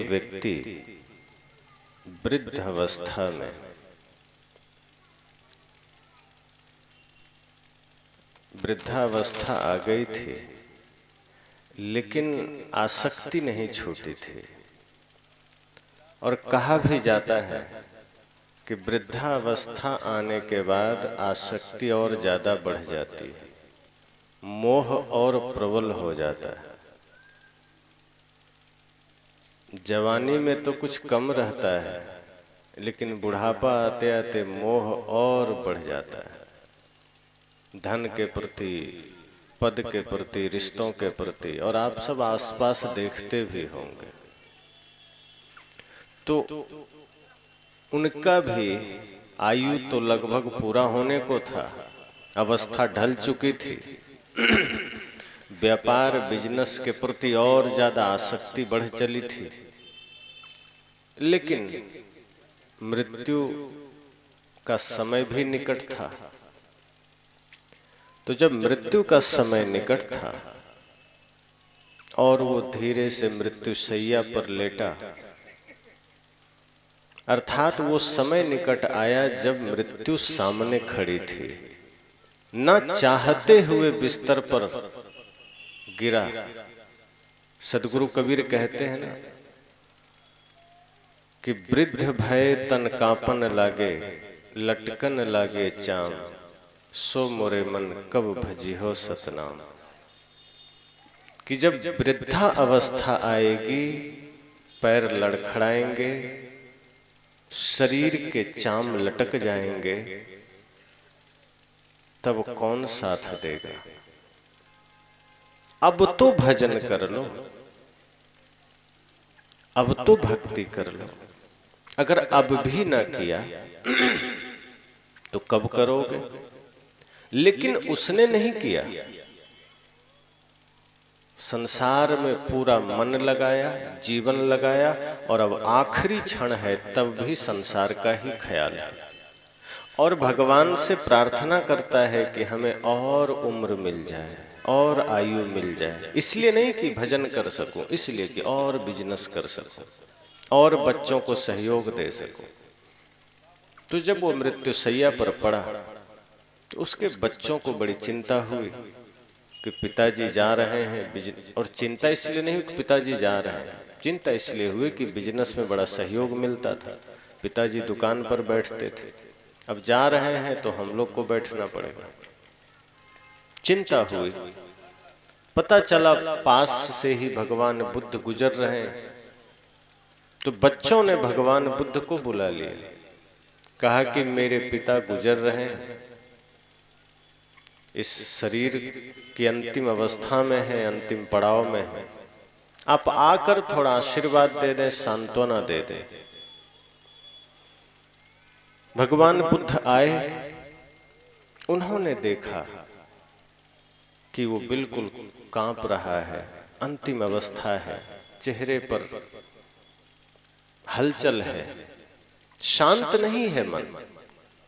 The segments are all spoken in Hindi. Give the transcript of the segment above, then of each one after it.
एक व्यक्ति वृद्ध अवस्था में वृद्धावस्था आ गई थी, लेकिन आसक्ति नहीं छूटी थी। और कहा भी जाता है कि वृद्धावस्था आने के बाद आसक्ति और ज्यादा बढ़ जाती है, मोह और प्रबल हो जाता है। जवानी में तो कुछ कम रहता है, लेकिन बुढ़ापा आते आते मोह और बढ़ जाता है। धन के प्रति, पद के प्रति, रिश्तों के प्रति, और आप सब आसपास देखते भी होंगे। तो उनका भी आयु तो लगभग पूरा होने को था, अवस्था ढल चुकी थी। व्यापार बिजनेस के प्रति और ज्यादा आसक्ति बढ़ चली थी, लेकिन मृत्यु का समय भी निकट था। तो जब मृत्यु का समय निकट था और वो धीरे से मृत्यु शैया पर लेटा, अर्थात वो समय निकट आया जब मृत्यु सामने खड़ी थी, न चाहते हुए बिस्तर पर गिरा। सदगुरु कबीर कहते हैं ना कि वृद्ध भय तन कांपन लागे, लटकन लागे चाम, सो मोरे मन कब भजी हो सतनाम। कि जब वृद्धा अवस्था आएगी, पैर लड़खड़ाएंगे, शरीर के चाम लटक जाएंगे, तब कौन साथ देगा। अब तो भजन कर लो, अब तो भक्ति कर लो। अगर अब भी ना किया तो कब करोगे। लेकिन उसने नहीं किया, संसार में पूरा मन लगाया, जीवन लगाया, और अब आखिरी क्षण है तब भी संसार का ही ख्याल है। और भगवान से प्रार्थना करता है कि हमें और उम्र मिल जाए और आयु मिल जाए। इसलिए नहीं कि भजन कर सकूं, इसलिए कि और बिजनेस कर सकूं और बच्चों को सहयोग दे सकूं। तो जब वो मृत्यु शैया पर पड़ा तो उसके बच्चों को बड़ी चिंता हुई कि पिताजी जा रहे हैं। और चिंता इसलिए नहीं कि पिताजी जा रहे हैं, चिंता इसलिए हुई कि बिजनेस में बड़ा सहयोग मिलता था। पिताजी दुकान पर बैठते थे, अब जा रहे हैं तो हम लोग को बैठना पड़ेगा। चिंता हुई। पता चला पास से ही भगवान बुद्ध गुजर रहे हैं, तो बच्चों ने भगवान बुद्ध को बुला लिया, कहा कि मेरे पिता गुजर रहे हैं, इस शरीर की अंतिम अवस्था में है, अंतिम पड़ाव में है, आप आकर थोड़ा आशीर्वाद दे दें, सांत्वना दे दें। भगवान बुद्ध आए, उन्होंने देखा कि वो बिल्कुल कांप रहा है, अंतिम अवस्था है, चेहरे पर हलचल है, शांत नहीं है मन।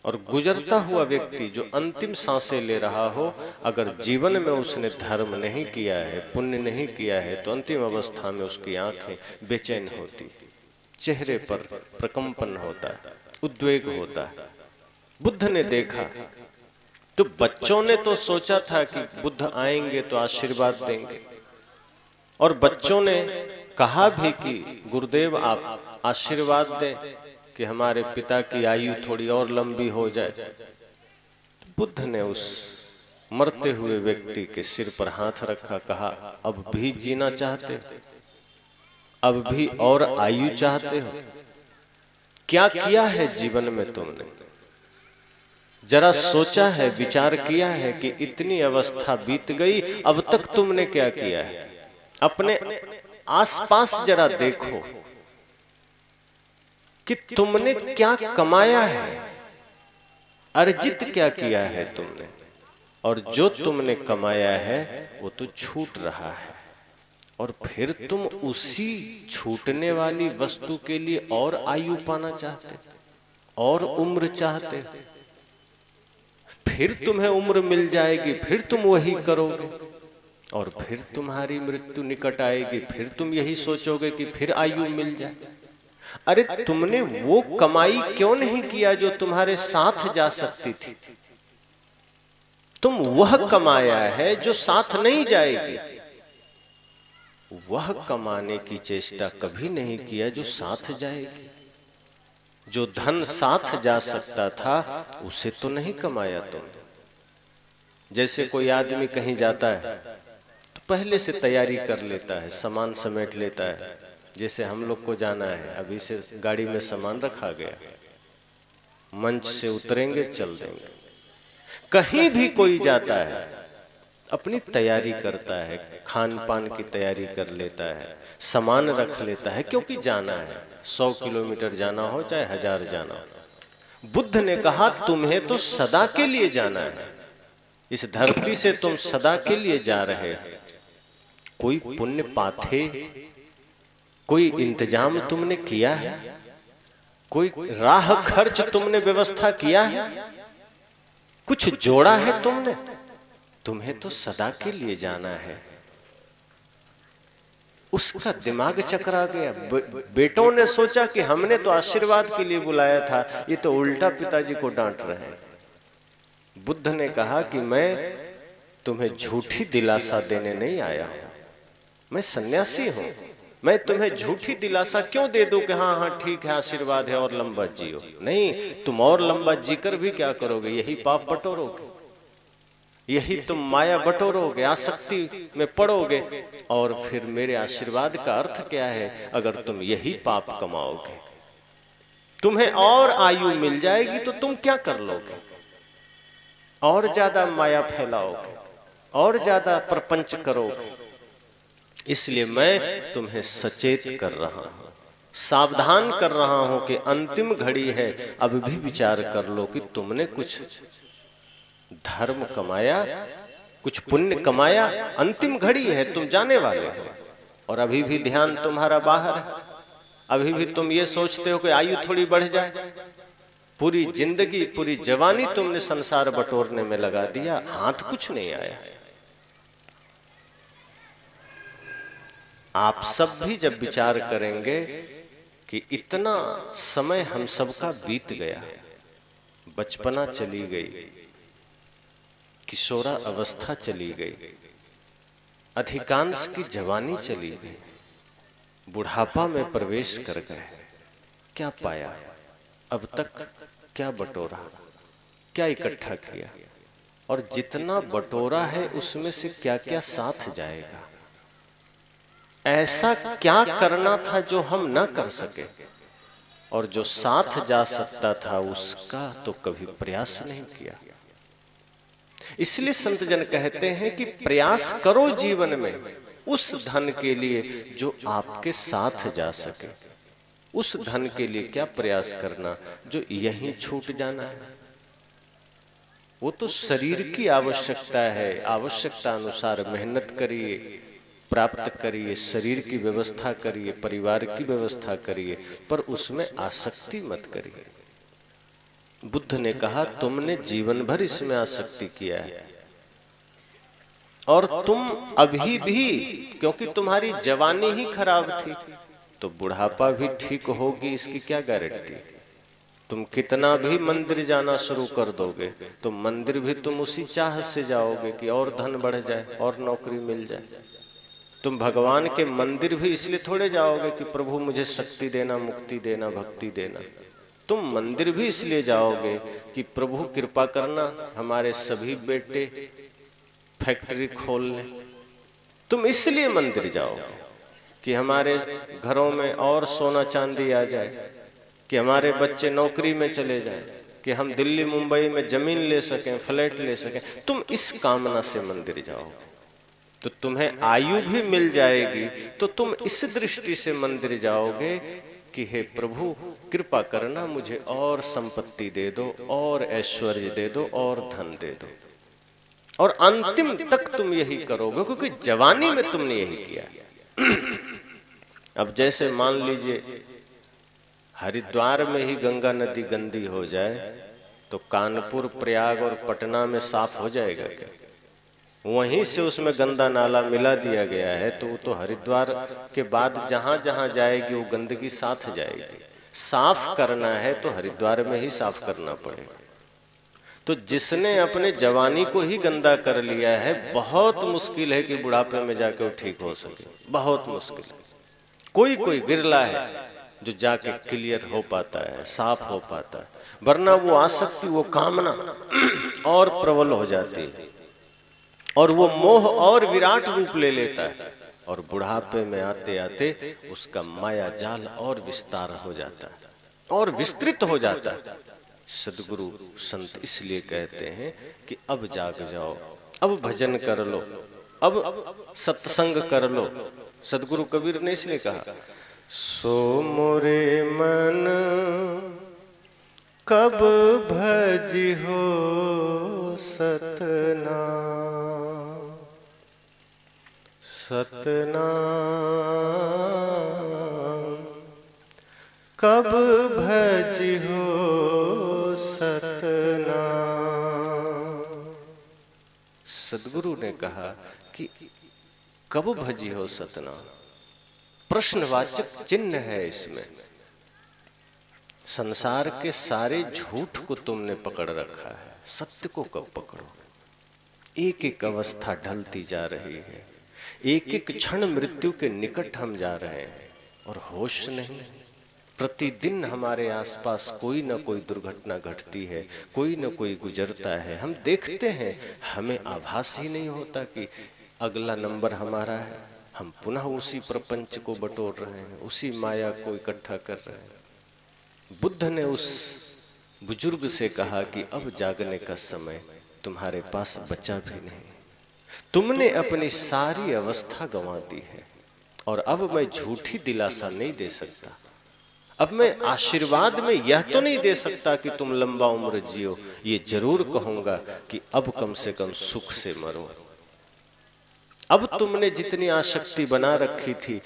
और गुजरता हुआ व्यक्ति जो अंतिम सांसें ले रहा हो, अगर जीवन में उसने धर्म नहीं किया है, पुण्य नहीं किया है, तो अंतिम अवस्था में उसकी आंखें बेचैन होती, चेहरे पर प्रकंपन होता है, उद्वेग होता है। बुद्ध ने देखा तो बच्चों ने तो सोचा था कि बुद्ध आएंगे तो आशीर्वाद देंगे, और बच्चों ने कहा भी कि गुरुदेव आप आशीर्वाद दें कि हमारे पिता की आयु थोड़ी और लंबी हो जाए। बुद्ध ने उस मरते हुए व्यक्ति के सिर पर हाथ रखा, कहा अब भी जीना चाहते हो, अब भी और आयु चाहते हो, क्या किया है जीवन में तुमने, जरा सोचा है, विचार किया है कि इतनी अवस्था बीत गई, अब तक तुमने क्या किया है। अपने आसपास जरा देखो कि तुमने क्या कमाया है, अर्जित क्या किया है तुमने, और जो तुमने कमाया है वो तो छूट रहा है, और फिर तुम उसी छूटने वाली वस्तु के लिए और आयु पाना चाहते, और उम्र चाहते। फिर तुम्हें उम्र मिल जाएगी, फिर तुम वही करोगे। और फिर तुम्हारी मृत्यु निकट आएगी, फिर तुम यही सोचोगे कि फिर आयु मिल जाए। अरे तुमने वो कमाई क्यों नहीं किया जो तुम्हारे साथ जा सकती थी? तुम वह कमाया है जो साथ नहीं जाएगी। वह कमाने की चेष्टा कभी नहीं किया जो साथ जाएगी। जो धन साथ जा सकता था उसे तो नहीं कमाया तुमने। जैसे कोई आदमी कहीं जाता है तो पहले से तैयारी कर लेता है, सामान समेट लेता है। जैसे हम लोग को जाना है, अभी से गाड़ी में सामान रखा गया, मंच से उतरेंगे चल देंगे। कहीं भी कोई जाता है अपनी तैयारी करता है, खान पान की तैयारी कर लेता है, सामान रख लेता है, क्योंकि जाना है। 100 किलोमीटर जाना हो चाहे 1000 जाना हो। बुद्ध ने कहा तुम्हें तो सदा के लिए जाना है, इस धरती से तुम सदा के लिए जा रहे हो। कोई पुण्य पाथे, कोई इंतजाम तुमने किया है? कोई राह खर्च तुमने व्यवस्था किया है? कुछ जोड़ा है तुमने? तुम्हें तो सदा के लिए जाना है। उसका दिमाग चकरा गया। बेटों ने सोचा कि हमने तो आशीर्वाद के लिए बुलाया था, ये तो उल्टा पिताजी को डांट रहे हैं। बुद्ध ने कहा कि मैं तुम्हें झूठी दिलासा देने नहीं आया हूं, मैं सन्यासी हूं। मैं तुम्हें झूठी दिलासा क्यों दे दूं कि हाँ हाँ ठीक है, आशीर्वाद है और लंबा जियो। नहीं, तुम और लंबा जीकर भी क्या करोगे? यही पाप बटोरोगे, यही तुम माया बटोरोगे, आसक्ति में पड़ोगे। और फिर मेरे आशीर्वाद का अर्थ क्या है अगर तुम यही पाप कमाओगे? तुम्हें और आयु मिल जाएगी तो तुम क्या कर लोगे? और ज्यादा माया फैलाओगे, और ज्यादा प्रपंच करोगे। इसलिए मैं तुम्हें सचेत कर रहा हूं, सावधान कर रहा हूं कि अंतिम घड़ी है। अब भी विचार कर लो कि तुमने कुछ धर्म कमाया, कुछ पुण्य कमाया। अंतिम घड़ी है, तुम जाने वाले हो, और अभी भी ध्यान तुम्हारा बाहर है। अभी भी तुम ये सोचते हो कि आयु थोड़ी बढ़ जाए। पूरी जिंदगी, पूरी जवानी तुमने संसार बटोरने में लगा दिया, हाथ कुछ नहीं आया। आप सब भी जब विचार करेंगे कि इतना समय हम सबका बीत गया, बचपना चली गई, किशोरा अवस्था चली गई, अधिकांश की जवानी चली गई, बुढ़ापा में प्रवेश कर गए, क्या पाया? अब तक क्या बटोरा, क्या इकट्ठा किया? और जितना बटोरा है उसमें से क्या क्या साथ जाएगा? ऐसा क्या करना था जो हम ना कर सके? और जो साथ जा सकता था उसका तो कभी प्रयास नहीं किया। इसलिए संत जन कहते हैं कि प्रयास करो जीवन में उस धन के लिए जो आपके साथ जा सके। उस धन के लिए क्या प्रयास करना जो यहीं छूट जाना है? वो तो शरीर की आवश्यकता है, आवश्यकता अनुसार मेहनत करिए, प्राप्त करिए, शरीर की व्यवस्था करिए, परिवार की व्यवस्था करिए, पर उसमें आसक्ति मत करिए। बुद्ध ने कहा तुमने जीवन भर इसमें आसक्ति किया है, और तुम अभी भी, क्योंकि तुम्हारी जवानी ही खराब थी, तो बुढ़ापा भी ठीक होगी इसकी क्या गारंटी? तुम कितना भी मंदिर जाना शुरू कर दोगे तो मंदिर भी तुम उसी चाह से जाओगे कि और धन बढ़ जाए और नौकरी मिल जाए। तुम भगवान के मंदिर भी इसलिए थोड़े जाओगे कि प्रभु मुझे शक्ति देना, मुक्ति देना, भक्ति देना। तुम मंदिर भी इसलिए जाओगे कि प्रभु कृपा करना, हमारे सभी बेटे फैक्ट्री खोल लें। तुम इसलिए मंदिर जाओगे कि हमारे घरों में और सोना चांदी आ जाए, कि हमारे बच्चे नौकरी में चले जाएं, कि हम दिल्ली मुंबई में जमीन ले सकें, फ्लैट ले सकें। तुम इस कामना से मंदिर जाओगे तो तुम्हें आयु भी मिल जाएगी। तो तुम इस दृष्टि से मंदिर जाओगे कि हे प्रभु कृपा करना, मुझे और संपत्ति दे दो, और ऐश्वर्य दे दो, और धन दे दो। और अंतिम तक तुम यही करोगे क्योंकि जवानी में तुमने यही किया। अब जैसे मान लीजिए हरिद्वार में ही गंगा नदी गंदी हो जाए तो कानपुर, प्रयाग और पटना में साफ हो जाएगा क्या? वहीं से उसमें गंदा नाला मिला दिया गया है, तो वो तो हरिद्वार के बाद जहां जहां जाएगी वो गंदगी साथ जाएगी। साफ करना है तो हरिद्वार में ही साफ करना पड़ेगा। तो जिसने अपने जवानी को ही गंदा कर लिया है, बहुत मुश्किल है कि बुढ़ापे में जाके वो ठीक हो सके, बहुत मुश्किल है। कोई कोई विरला है जो जाके क्लियर हो पाता है, साफ हो पाता है, वरना वो आसक्ति, वो कामना और प्रबल हो जाती है और वो मोह और विराट रूप ले लेता है, और बुढ़ापे में आते आते उसका माया जाल और विस्तार हो जाता है और विस्तृत हो जाता है। सदगुरु संत इसलिए कहते हैं कि अब जाग जाओ, अब भजन कर लो, अब सत्संग कर लो। सदगुरु कबीर ने इसलिए कहा, सो मोरे मन कब भजी हो सतना, सतना कब भजी हो सतना। सदगुरु ने कहा कि कब भजी हो सतना, प्रश्नवाचक चिन्ह है इसमें। संसार के सारे झूठ को तुमने पकड़ रखा है, सत्य को कब पकड़ोगे? एक एक अवस्था ढलती जा रही है, एक एक क्षण मृत्यु के निकट हम जा रहे हैं और होश नहीं। प्रतिदिन हमारे आसपास कोई ना कोई दुर्घटना घटती है, कोई ना कोई गुजरता है, हम देखते हैं, हमें आभास ही नहीं होता कि अगला नंबर हमारा है। हम पुनः उसी प्रपंच को बटोर रहे हैं, उसी माया को इकट्ठा कर रहे हैं। बुद्ध ने उस बुजुर्ग से कहा कि अब जागने का समय तुम्हारे पास बचा भी नहीं, तुमने अपनी सारी अवस्था गंवा दी है, और अब मैं झूठी दिलासा नहीं दे सकता, अब मैं आशीर्वाद में यह तो नहीं दे सकता कि तुम लंबा उम्र जियो, ये जरूर कहूंगा कि अब कम से कम सुख से मरो। अब तुमने जितनी आसक्ति बना रखी थी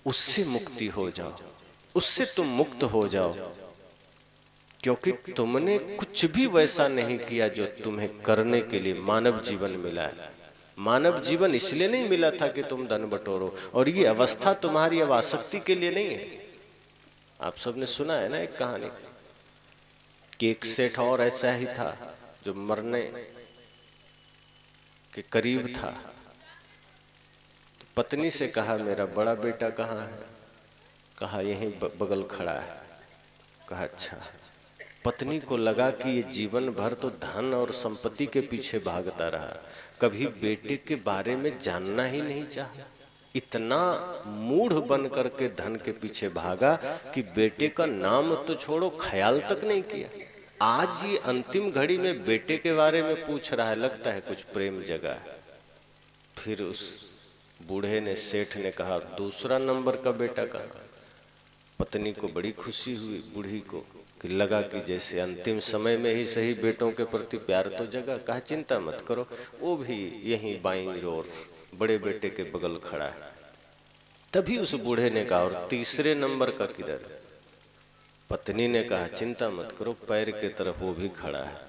उससे मुक्ति हो जाओ, उससे तुम मुक्त हो जाओ, क्योंकि तुमने कुछ भी वैसा नहीं किया जो तुम्हें करने के लिए मानव जीवन मिला है। मानव जीवन इसलिए नहीं मिला था कि तुम धन बटोरो, और ये अवस्था तुम्हारी अब आसक्ति के लिए नहीं है। आप सबने सुना है ना एक कहानी कि एक सेठ और ऐसा ही था जो मरने के करीब था। तो पत्नी से कहा, मेरा बड़ा बेटा कहाँ है? कहा यहीं बगल खड़ा है। कहा अच्छा। पत्नी को लगा कि ये जीवन भर तो धन और संपत्ति के पीछे भागता रहा, कभी बेटे के बारे में जानना ही नहीं चाहा। इतना मूढ़ बन करके धन के पीछे भागा कि बेटे का नाम तो छोड़ो, ख्याल तक नहीं किया। आज ये अंतिम घड़ी में बेटे के बारे में पूछ रहा है, लगता है कुछ प्रेम जगा है। फिर उस बूढ़े ने, सेठ ने कहा, दूसरा नंबर का बेटा कहाँ? पत्नी को बड़ी खुशी हुई बूढ़ी को, कि लगा कि जैसे अंतिम समय में ही सही बेटों के प्रति प्यार तो जगा। कहा चिंता मत करो, वो भी यहीं बाईं ओर बड़े बेटे के बगल खड़ा है। तभी उस बूढ़े ने कहा, और तीसरे नंबर का किधर? पत्नी ने कहा चिंता मत करो, पैर के तरफ वो भी खड़ा है।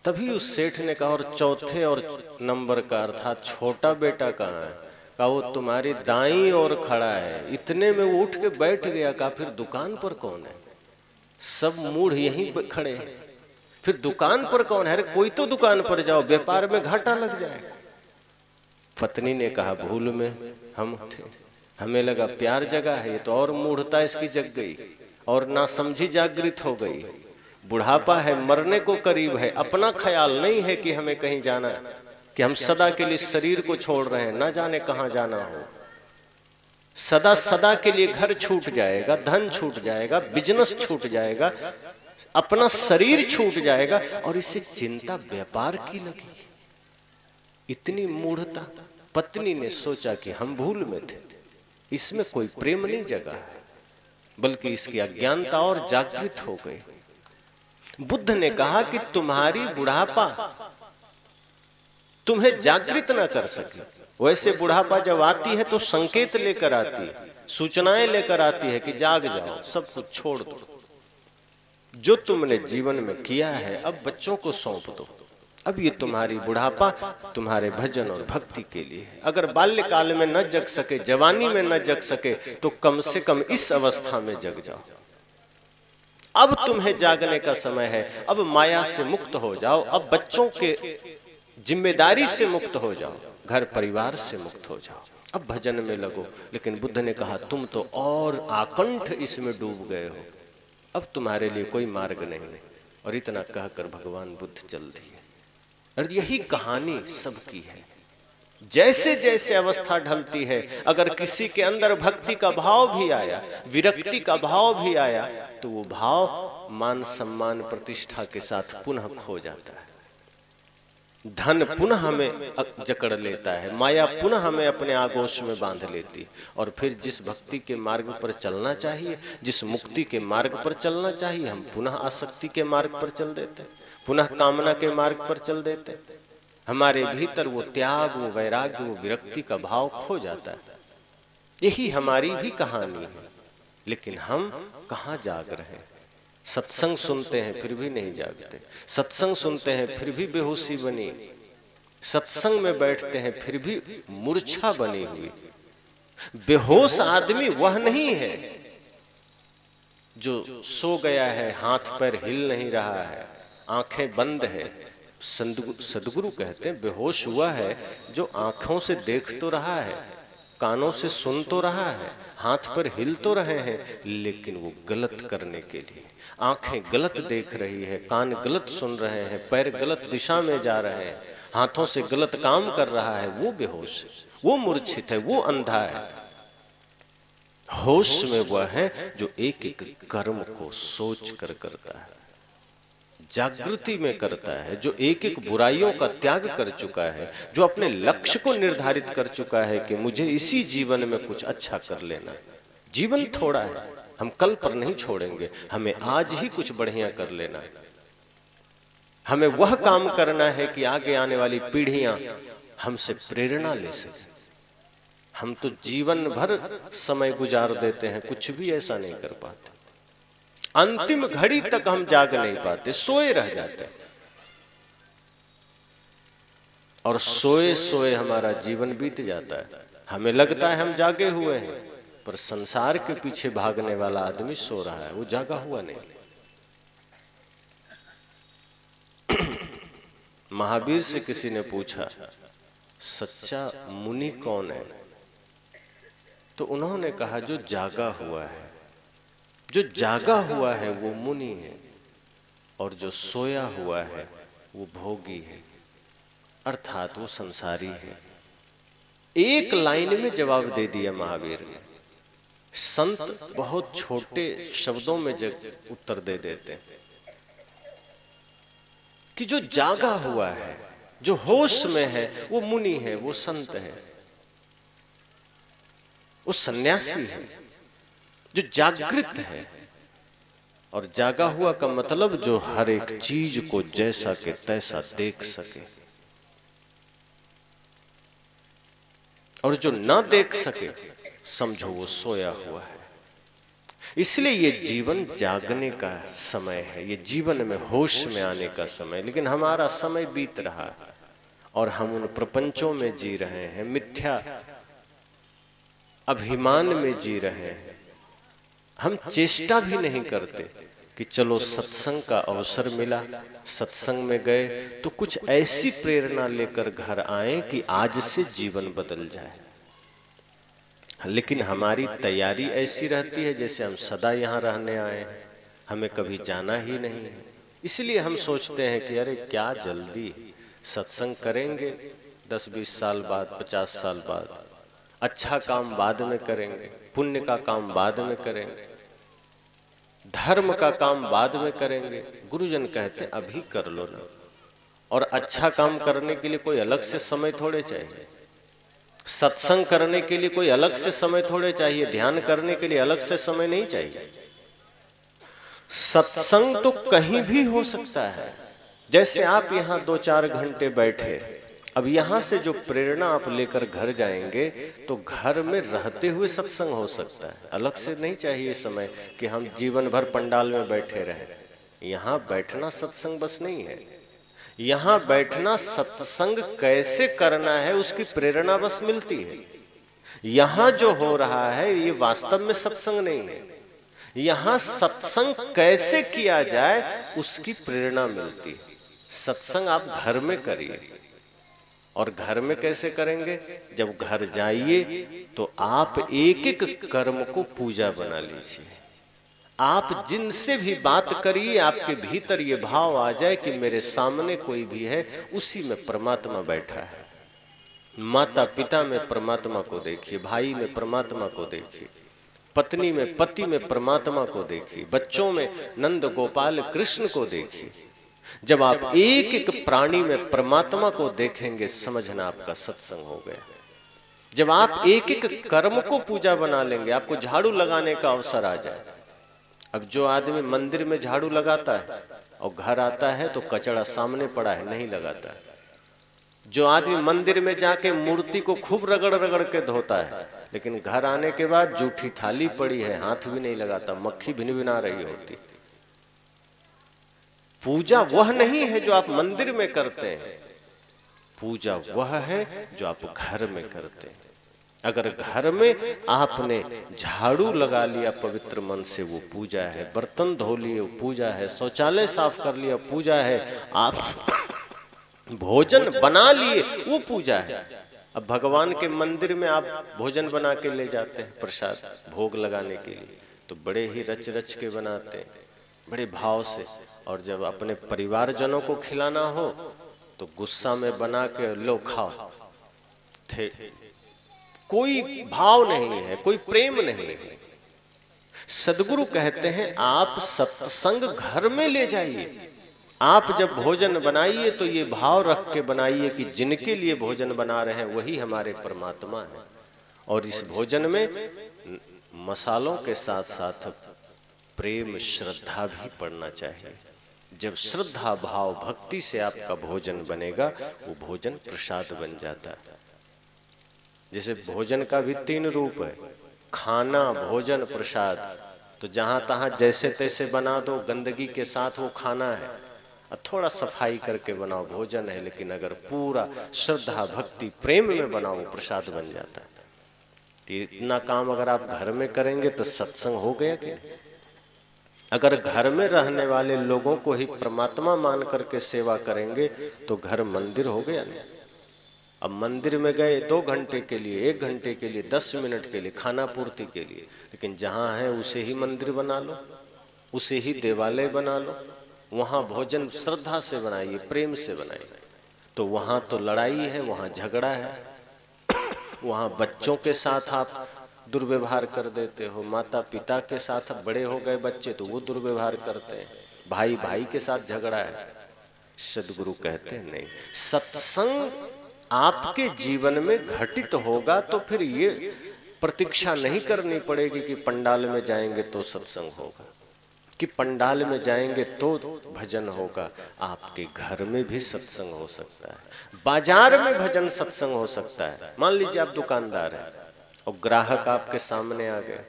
तभी उस सेठ ने कहा, और चौथे और नंबर का अर्थात छोटा बेटा कहाँ है? कहा वो तुम्हारी दाईं ओर खड़ा है। इतने में वो उठ के बैठ गया। कहा फिर दुकान पर कौन है? सब मूढ़ यहीं खड़े हैं, फिर दुकान पर कौन है? अरे कोई तो दुकान पर जाओ, व्यापार में घाटा लग जाएगा। पत्नी ने कहा भूल में हम थे, हमें लगा प्यार जगा है, ये तो और मूढ़ता इसकी जग गई और ना समझी जागृत हो गई। बुढ़ापा है, मरने को करीब है, अपना ख्याल नहीं है कि हमें कहीं जाना है, कि हम सदा के लिए शरीर को छोड़ रहे हैं, ना जाने कहाँ जाना हो। सदा सदा के लिए घर छूट जाएगा, धन छूट जाएगा, बिजनेस छूट जाएगा, अपना शरीर छूट जाएगा, और इससे चिंता व्यापार की लगी। इतनी मूढ़ता। पत्नी ने सोचा कि हम भूल में थे, इसमें कोई प्रेम नहीं जगा है, बल्कि इसकी अज्ञानता और जागृत हो गई। बुद्ध ने कहा कि तुम्हारी बुढ़ापा तुम्हें जागृत ना कर सके। वैसे बुढ़ापा जब आती है तो संकेत लेकर आती है, सूचनाएं लेकर आती है कि जाग जाओ, सब कुछ छोड़ दो, जो तुमने जीवन में किया है अब बच्चों को सौंप दो, अब ये तुम्हारी बुढ़ापा तुम्हारे भजन और भक्ति के लिए है। अगर बाल्यकाल में न जग सके, जवानी में न जग सके, तो कम से कम इस अवस्था में जग जाओ। अब तुम्हें जागने का समय है। अब माया से मुक्त हो जाओ, अब बच्चों के जिम्मेदारी से मुक्त हो जाओ, घर परिवार से मुक्त हो जाओ, अब भजन में लगो। लेकिन बुद्ध ने कहा तुम तो और आकंठ इसमें डूब गए हो, अब तुम्हारे लिए कोई मार्ग नहीं। और इतना कहकर भगवान बुद्ध चल दिए। और यही कहानी सबकी है। जैसे जैसे अवस्था ढलती है, अगर किसी के अंदर भक्ति का भाव भी आया, विरक्ति का भाव भी आया, तो वो भाव मान सम्मान प्रतिष्ठा के साथ पुनः खो जाता है। धन पुनः हमें जकड़ लेता है, माया पुनः हमें अपने आगोश में बांध लेती है। और फिर जिस भक्ति के मार्ग पर चलना चाहिए, जिस मुक्ति के मार्ग पर चलना चाहिए, हम पुनः आसक्ति के मार्ग पर चल देते, पुनः कामना के मार्ग पर चल देते। हमारे भीतर वो त्याग, वो वैराग्य, वो विरक्ति का भाव खो जाता है। यही हमारी भी कहानी है। लेकिन हम कहाँ जाग रहे हैं? सत्संग सुनते हैं फिर भी नहीं जागते, सत्संग सुनते हैं फिर भी बेहोशी बनी, सत्संग में बैठते हैं फिर भी मूर्छा बनी हुई। बेहोश आदमी वह नहीं है जो सो गया है, हाथ पैर हिल नहीं रहा है, आंखें बंद है। सदगुरु कहते हैं बेहोश हुआ है जो आंखों से देख तो रहा है, कानों से सुन तो रहा है, हाथ पर हिल तो रहे हैं, लेकिन वो गलत करने के लिए। आंखें गलत देख रही है, कान गलत सुन रहे हैं, पैर गलत दिशा में जा रहे हैं, हाथों से गलत काम कर रहा है, वो बेहोश है, वो मूर्छित है, वो अंधा है। होश में वह है जो एक एक कर्म को सोच कर करता है, जागृति में करता है, जो एक एक बुराइयों का त्याग कर चुका है, जो अपने लक्ष्य को निर्धारित कर चुका है कि मुझे इसी जीवन में कुछ अच्छा कर लेना। जीवन थोड़ा है, हम कल पर नहीं छोड़ेंगे, हमें आज ही कुछ बढ़िया कर लेना है। हमें वह काम करना है कि आगे आने वाली पीढ़ियां हमसे प्रेरणा ले सके। हम तो जीवन भर समय गुजार देते हैं, कुछ भी ऐसा नहीं कर पाते। अंतिम घड़ी तक हम जाग नहीं पाते, सोए रह जाते हैं। और सोए सोए हमारा जीवन बीत जाता है। हमें लगता है हम जागे हुए हैं, पर संसार के पीछे भागने वाला आदमी सो रहा है, वो जागा हुआ नहीं। महावीर से किसी ने पूछा सच्चा मुनि कौन है, तो उन्होंने कहा जो जागा हुआ है। जो जागा हुआ है वो मुनि है, और जो सोया हुआ है वो भोगी है, अर्थात वो संसारी है। एक लाइन में जवाब दे दिया महावीर ने। संत बहुत छोटे शब्दों में उत्तर दे देते हैं कि जो जागा हुआ है, जो होश में है, वो मुनि है, वो संत है, वो सन्यासी है, जो जागृत है। और जागा हुआ का मतलब जो हर एक चीज को जैसा के तैसा देख सके, और जो ना देख सके समझो वो सोया हुआ है। इसलिए ये जीवन जागने का समय है, ये जीवन में होश में आने का समय। लेकिन हमारा समय बीत रहा है और हम उन प्रपंचों में जी रहे हैं, मिथ्या अभिमान में जी रहे हैं। हम चेष्टा भी नहीं करते कि चलो सत्संग का अवसर मिला, सत्संग में गए तो कुछ ऐसी प्रेरणा लेकर घर आए कि आज से जीवन बदल जाए। लेकिन हमारी तैयारी ऐसी रहती है जैसे हम सदा यहाँ रहने आए हैं, हमें कभी जाना ही नहीं है। इसलिए हम सोचते हैं कि अरे क्या जल्दी, सत्संग करेंगे 10-20 साल बाद, 50 साल बाद, अच्छा काम बाद में करेंगे, पुण्य का काम बाद में करेंगे, धर्म का काम बाद में करेंगे। गुरुजन कहते हैं अभी कर लो ना। और अच्छा काम करने के लिए कोई अलग से समय थोड़े चाहिए, सत्संग करने के लिए कोई अलग से समय थोड़े चाहिए, ध्यान करने के लिए अलग से समय नहीं चाहिए। सत्संग तो कहीं भी हो सकता है। जैसे आप यहाँ 2-4 घंटे बैठे, अब यहाँ से जो प्रेरणा आप लेकर घर जाएंगे तो घर में रहते हुए सत्संग हो सकता है। अलग से नहीं चाहिए समय कि हम जीवन भर पंडाल में बैठे रहें। यहाँ बैठना सत्संग बस नहीं है। यहां बैठना सत्संग कैसे करना है उसकी प्रेरणा बस मिलती है। यहां जो हो रहा है ये वास्तव में सत्संग नहीं है। यहां सत्संग कैसे किया जाए उसकी प्रेरणा मिलती है। सत्संग आप घर में करिए, और घर में कैसे करेंगे? जब घर जाइए तो आप एक एक कर्म को पूजा बना लीजिए। आप जिनसे भी बात करिए, आपके भीतर ये भाव आ जाए कि मेरे सामने कोई भी है, उसी में परमात्मा बैठा है। माता पिता में परमात्मा को देखिए, भाई में परमात्मा को देखिए, पत्नी में पति में परमात्मा को देखिए, बच्चों में नंद गोपाल कृष्ण को देखिए। जब आप एक एक प्राणी में परमात्मा को देखेंगे, समझना आपका सत्संग हो गया। जब आप एक एक कर्म को पूजा बना लेंगे, आपको झाड़ू लगाने का अवसर आ जाए। अब जो आदमी मंदिर में झाड़ू लगाता है और घर आता है तो कचरा सामने पड़ा है, नहीं लगाता है। जो आदमी मंदिर में जाके मूर्ति को खूब रगड़ रगड़ के धोता है, लेकिन घर आने के बाद जूठी थाली पड़ी है, हाथ भी नहीं लगाता, मक्खी भिनभिना रही होती। पूजा वह नहीं है जो आप मंदिर में करते हैं, पूजा वह है जो आप घर में करते हैं। अगर घर में आपने झाड़ू लगा लिया पवित्र मन से, वो पूजा है। बर्तन धो लिए, वो पूजा है। शौचालय साफ कर लिया, पूजा है। आप भोजन बना लिए, वो पूजा है। अब भगवान के मंदिर में आप भोजन बना के ले जाते हैं प्रसाद भोग लगाने के लिए, तो बड़े ही रच रच के बनाते हैं, बड़े भाव से। और जब अपने परिवारजनों को खिलाना हो तो गुस्सा में बना के लो खाओ, थे कोई भाव नहीं है, कोई प्रेम नहीं है। सदगुरु कहते हैं आप सत्संग घर में ले जाइए। आप जब भोजन बनाइए तो ये भाव रख के बनाइए कि जिनके लिए भोजन बना रहे हैं वही हमारे परमात्मा है। और इस भोजन में मसालों के साथ साथ प्रेम श्रद्धा भी पड़ना चाहिए। जब श्रद्धा भाव भक्ति से आपका भोजन बनेगा, वो भोजन प्रसाद बन जाता है। जैसे भोजन का भी 3 रूप है, खाना, भोजन, प्रसाद। तो जहां तहां जैसे तैसे बना दो, गंदगी के साथ वो खाना है, और थोड़ा सफाई करके बनाओ, भोजन है। लेकिन अगर पूरा श्रद्धा भक्ति प्रेम में बनाओ, वो प्रसाद बन जाता है। तो इतना काम अगर आप घर में करेंगे तो सत्संग हो गया कि नहीं? अगर घर में रहने वाले लोगों को ही परमात्मा मान करके सेवा करेंगे तो घर मंदिर हो गया नहीं? अब मंदिर में गए 2 घंटे के लिए, 1 घंटे के लिए, 10 मिनट के लिए, खाना पूर्ति के लिए, लेकिन जहाँ है उसे ही मंदिर बना लो, उसे ही देवालय बना लो। वहाँ भोजन श्रद्धा से बनाइए, प्रेम से बनाइए। तो वहाँ तो लड़ाई है, वहाँ झगड़ा है, वहाँ बच्चों के साथ आप दुर्व्यवहार कर देते हो, माता पिता के साथ बड़े हो गए बच्चे तो वो दुर्व्यवहार करते हैं, भाई भाई के साथ झगड़ा है। सदगुरु कहते हैं नहीं, सत्संग आपके जीवन में घटित होगा तो फिर ये प्रतीक्षा नहीं करनी पड़ेगी कि पंडाल में जाएंगे तो सत्संग होगा, कि पंडाल में जाएंगे तो भजन होगा। आपके घर में भी सत्संग हो सकता है, बाजार में भजन सत्संग हो सकता है। मान लीजिए आप दुकानदार हैं और ग्राहक आपके सामने आ गए,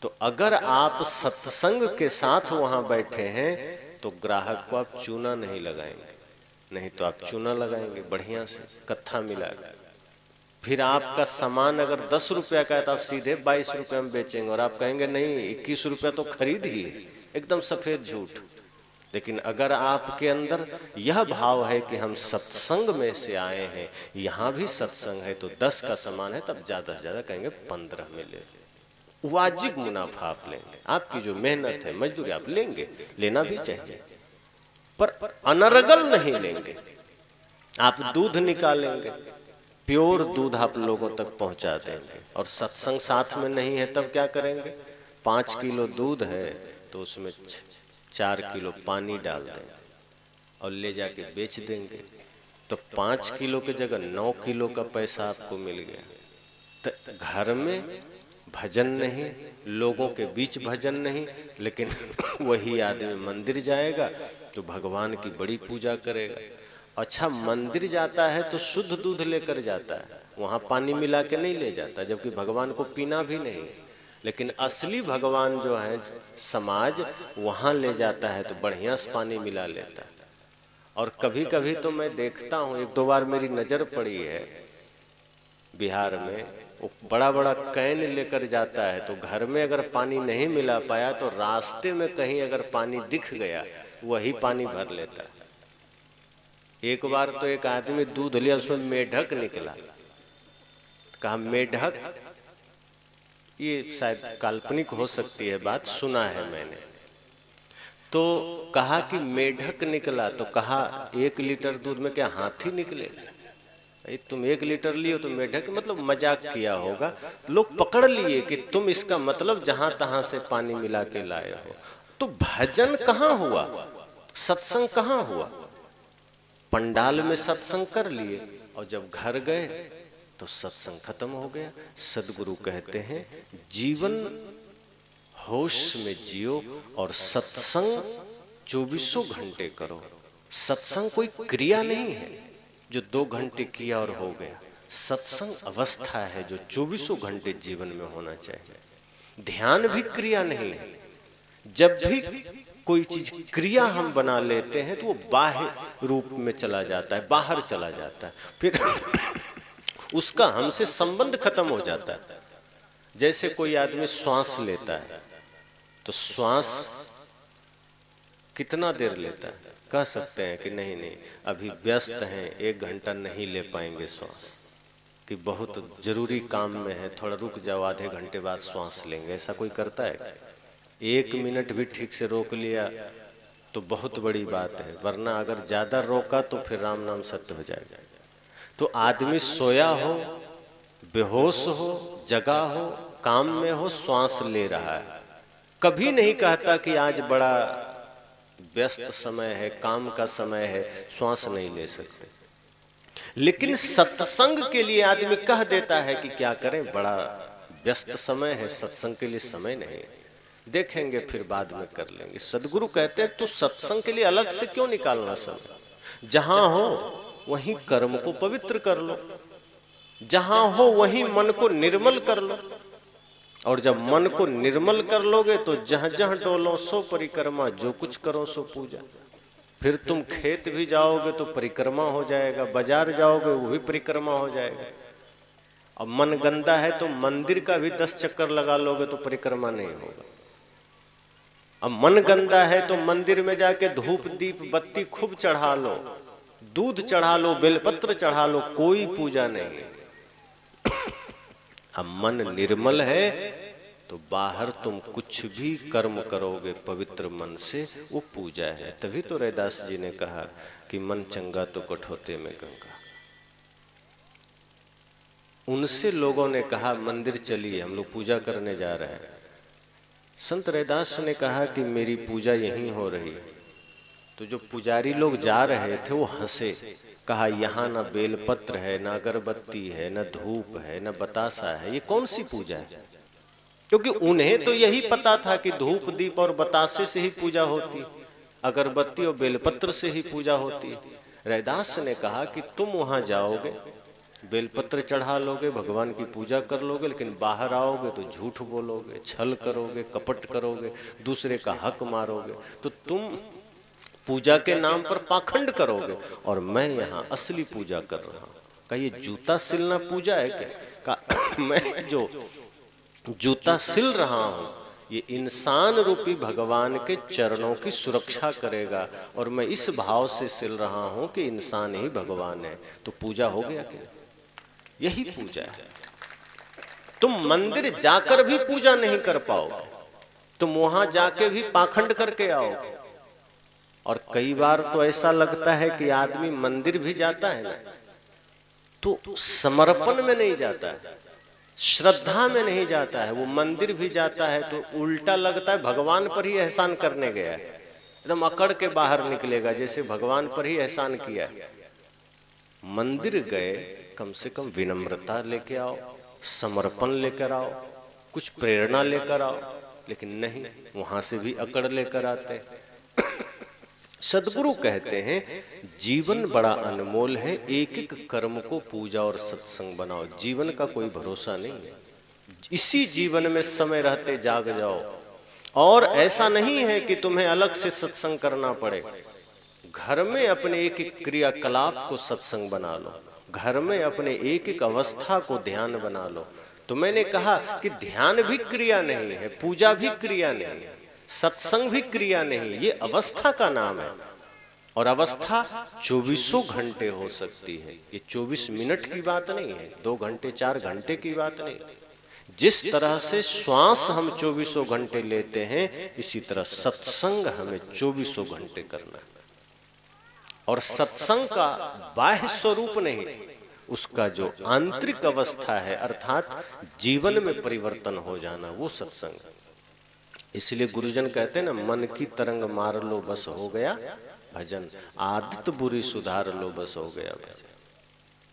तो अगर आप सत्संग के साथ वहां बैठे हैं तो ग्राहक को आप चूना नहीं लगाएंगे, नहीं तो आप चूना लगाएंगे बढ़िया से कत्था मिला के। फिर आपका सामान अगर 10 रुपया का है तो आप सीधे 22 रुपये में बेचेंगे, और आप कहेंगे नहीं 21 रुपया तो खरीद ही है, एकदम सफेद झूठ। लेकिन अगर आपके अंदर यह भाव है कि हम सत्संग में से आए हैं, यहाँ भी सत्संग है, तो 10 का सामान है तब ज्यादा से ज्यादा कहेंगे 15 में ले, वाजिब मुनाफा आप लेंगे। आपकी जो मेहनत है, मजदूरी आप लेंगे, लेना भी चाहिए, पर अनर्गल नहीं लेंगे। आप दूध निकालेंगे, प्योर दूध आप लोगों तक पहुंचा देंगे। और सत्संग साथ में नहीं है तब क्या करेंगे? 5 किलो दूध है तो उसमें 4 किलो पानी डाल देंगे और ले जाके बेच देंगे, तो 5 किलो की जगह 9 किलो का पैसा आपको मिल गया। तो घर में भजन नहीं, लोगों के बीच भजन नहीं, लेकिन वही आदमी मंदिर जाएगा तो भगवान की बड़ी पूजा करेगा। अच्छा, मंदिर जाता है तो शुद्ध दूध लेकर जाता है, वहाँ पानी मिला के नहीं ले जाता, जबकि भगवान को पीना भी नहीं। लेकिन असली भगवान जो है समाज, वहाँ ले जाता है तो बढ़िया से पानी मिला लेता है। और कभी कभी तो मैं देखता हूँ, एक दो बार मेरी नजर पड़ी है बिहार में, वो बड़ा बड़ा कैन लेकर जाता है, तो घर में अगर पानी नहीं मिला पाया तो रास्ते में कहीं अगर पानी दिख गया वही पानी भर लेता है। एक बार तो एक आदमी दूध लिया, उसमें मेढक निकला, कहा मेढक, ये शायद काल्पनिक हो सकती है बात, सुना है मैंने, तो कहा कि मेढक निकला, तो कहा 1 लीटर दूध में क्या हाथी निकले? तुम 1 लीटर लियो तो मेढक, मतलब मजाक किया होगा। लोग पकड़ लिए कि तुम इसका मतलब जहां तहां से पानी मिला के लाए हो। तो भजन कहाँ हुआ, सत्संग कहाँ हुआ? पंडाल में सत्संग कर लिए और जब घर गए तो सत्संग खत्म हो गया। सदगुरु कहते हैं जीवन होश में जियो और सत्संग 24 घंटे करो। सत्संग कोई क्रिया नहीं है जो 2 घंटे किया और हो गया। सत्संग अवस्था है जो 24 घंटे जीवन में होना चाहिए। ध्यान भी क्रिया नहीं है। जब भी कोई चीज क्रिया हम बना लेते हैं तो वो बाह्य रूप में चला जाता है, बाहर चला जाता है, फिर उसका हमसे संबंध खत्म हो जाता है। जैसे कोई आदमी श्वास लेता है तो श्वास कितना देर लेता है? कह सकते हैं कि नहीं नहीं अभी व्यस्त हैं, 1 घंटा नहीं ले पाएंगे श्वास, कि बहुत जरूरी काम में है, थोड़ा रुक जाओ, आधे घंटे बाद श्वास लेंगे। ऐसा कोई करता है? 1 मिनट भी ठीक से रोक लिया तो बहुत बड़ी बात है, वरना अगर ज्यादा रोका तो फिर राम नाम सत्य हो जाएगा। तो आदमी सोया हो, बेहोश हो, जगा हो, काम में हो, श्वास ले रहा है, कभी नहीं कहता कि आज बड़ा व्यस्त समय है, काम का समय है, श्वास नहीं ले सकते। लेकिन सत्संग के लिए आदमी कह देता है कि क्या करें, बड़ा व्यस्त समय है, सत्संग के लिए समय नहीं, देखेंगे फिर बाद में कर लेंगे। सदगुरु कहते हैं तो सत्संग के लिए अलग से क्यों निकालना समय? जहां हो वहीं कर्म को पवित्र कर लो, जहां हो वहीं मन को निर्मल कर लो, और जब मन को निर्मल कर लोगे तो जहां जहां डोलो सो परिक्रमा, जो कुछ करो सो पूजा। फिर तुम खेत भी जाओगे तो परिक्रमा हो जाएगा, बाजार जाओगे वो भी परिक्रमा हो जाएगा। अब मन गंदा है तो मंदिर का भी 10 चक्कर लगा लोगे तो परिक्रमा नहीं होगा। अब मन गंदा है तो मंदिर में जाके धूप दीप बत्ती खूब चढ़ा लो, दूध चढ़ा लो, बेलपत्र चढ़ा लो, कोई पूजा नहीं। अब मन निर्मल है तो बाहर तुम कुछ भी कर्म करोगे पवित्र मन से, वो पूजा है। तभी तो रैदास जी ने कहा कि मन चंगा तो कठोते में गंगा। उनसे लोगों ने कहा मंदिर चलिए, हम लोग पूजा करने जा रहे हैं। संत रैदास ने कहा कि मेरी पूजा यहीं हो रही है। तो जो पुजारी लोग जा रहे थे वो हंसे, कहा यहाँ ना बेलपत्र है, ना अगरबत्ती है, ना धूप है, ना बतासा है, ये कौन सी पूजा है? क्योंकि उन्हें तो यही पता था कि धूप दीप और बतासे से ही पूजा होती, अगरबत्ती और बेलपत्र से ही पूजा होती। रैदास ने कहा कि तुम वहां जाओगे, बेलपत्र चढ़ा लोगे, भगवान की पूजा कर लोगे, लेकिन बाहर आओगे तो झूठ बोलोगे, छल करोगे, कपट करोगे, दूसरे का हक मारोगे, तो तुम पूजा के नाम पर पाखंड करोगे, और मैं यहाँ असली पूजा कर रहा हूँ। का ये जूता सिलना पूजा है क्या? का मैं जो जूता सिल रहा हूँ ये इंसान रूपी भगवान के चरणों की सुरक्षा करेगा, और मैं इस भाव से सिल रहा हूँ कि इंसान ही भगवान है। तो पूजा हो गया क्या? यही पूजा है। तुम मंदिर जाकर भी पूजा नहीं कर पाओगे, तुम वहां जाके भी पाखंड करके आओगे। और कई बार तो ऐसा लगता है कि आदमी मंदिर भी जाता है ना तो समर्पण में नहीं जाता है, श्रद्धा में नहीं जाता है। वो मंदिर भी जाता है तो उल्टा लगता है भगवान पर ही एहसान करने गया है, एकदम अकड़ के बाहर निकलेगा जैसे भगवान पर ही एहसान किया है। मंदिर गए कम से कम विनम्रता लेके आओ, समर्पण लेकर आओ, कुछ प्रेरणा लेकर आओ, लेकिन नहीं, वहां से भी अकड़ लेकर आते हैं। सदगुरु कहते हैं जीवन बड़ा अनमोल है, एक एक कर्म को पूजा और सत्संग बनाओ। जीवन का कोई भरोसा नहीं है, इसी जीवन में समय रहते जाग जाओ। और ऐसा नहीं है कि तुम्हें अलग से सत्संग करना पड़े, घर में अपने एक एक क्रियाकलाप को सत्संग बना लो, घर में अपने एक एक अवस्था को ध्यान बना लो। तो मैंने कहा कि ध्यान भी क्रिया नहीं है, पूजा भी क्रिया नहीं है, सत्संग भी क्रिया नहीं, ये अवस्था का नाम है। और अवस्था 24 घंटे हो सकती है, ये 24 मिनट की बात नहीं है, 2 घंटे 4 घंटे की बात नहीं। जिस तरह से श्वास हम 24 घंटे लेते हैं, इसी तरह सत्संग हमें 24 घंटे करना है। और सत्संग का बाह्य स्वरूप नहीं, उसका जो आंतरिक अवस्था है, अर्थात जीवन में परिवर्तन हो जाना, वो सत्संग है। इसलिए गुरुजन कहते हैं ना, मन की तरंग मार लो बस हो गया भजन, आदत बुरी सुधार लो बस हो गया भजन।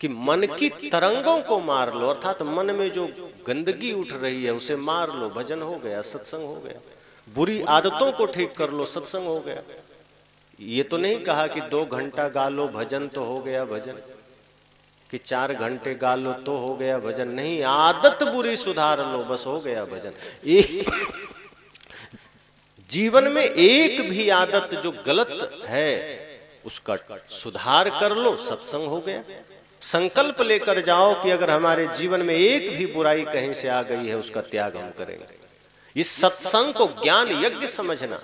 कि मन की तरंगों को मार लो, अर्थात मन में जो गंदगी उठ रही है उसे मार लो, भजन हो गया, सत्संग हो गया। बुरी आदतों को ठीक कर लो, सत्संग हो गया। ये तो नहीं कहा कि 2 घंटा गा लो भजन तो हो गया भजन, कि 4 घंटे गा लो तो हो गया भजन, नहीं, आदत बुरी सुधार लो बस हो गया भजन। जीवन में एक भी आदत जो गलत है उसका सुधार कर लो, सत्संग हो गया। संकल्प लेकर जाओ कि अगर हमारे जीवन में एक भी बुराई कहीं से आ गई है उसका त्याग हम करेंगे। इस सत्संग को ज्ञान यज्ञ समझना,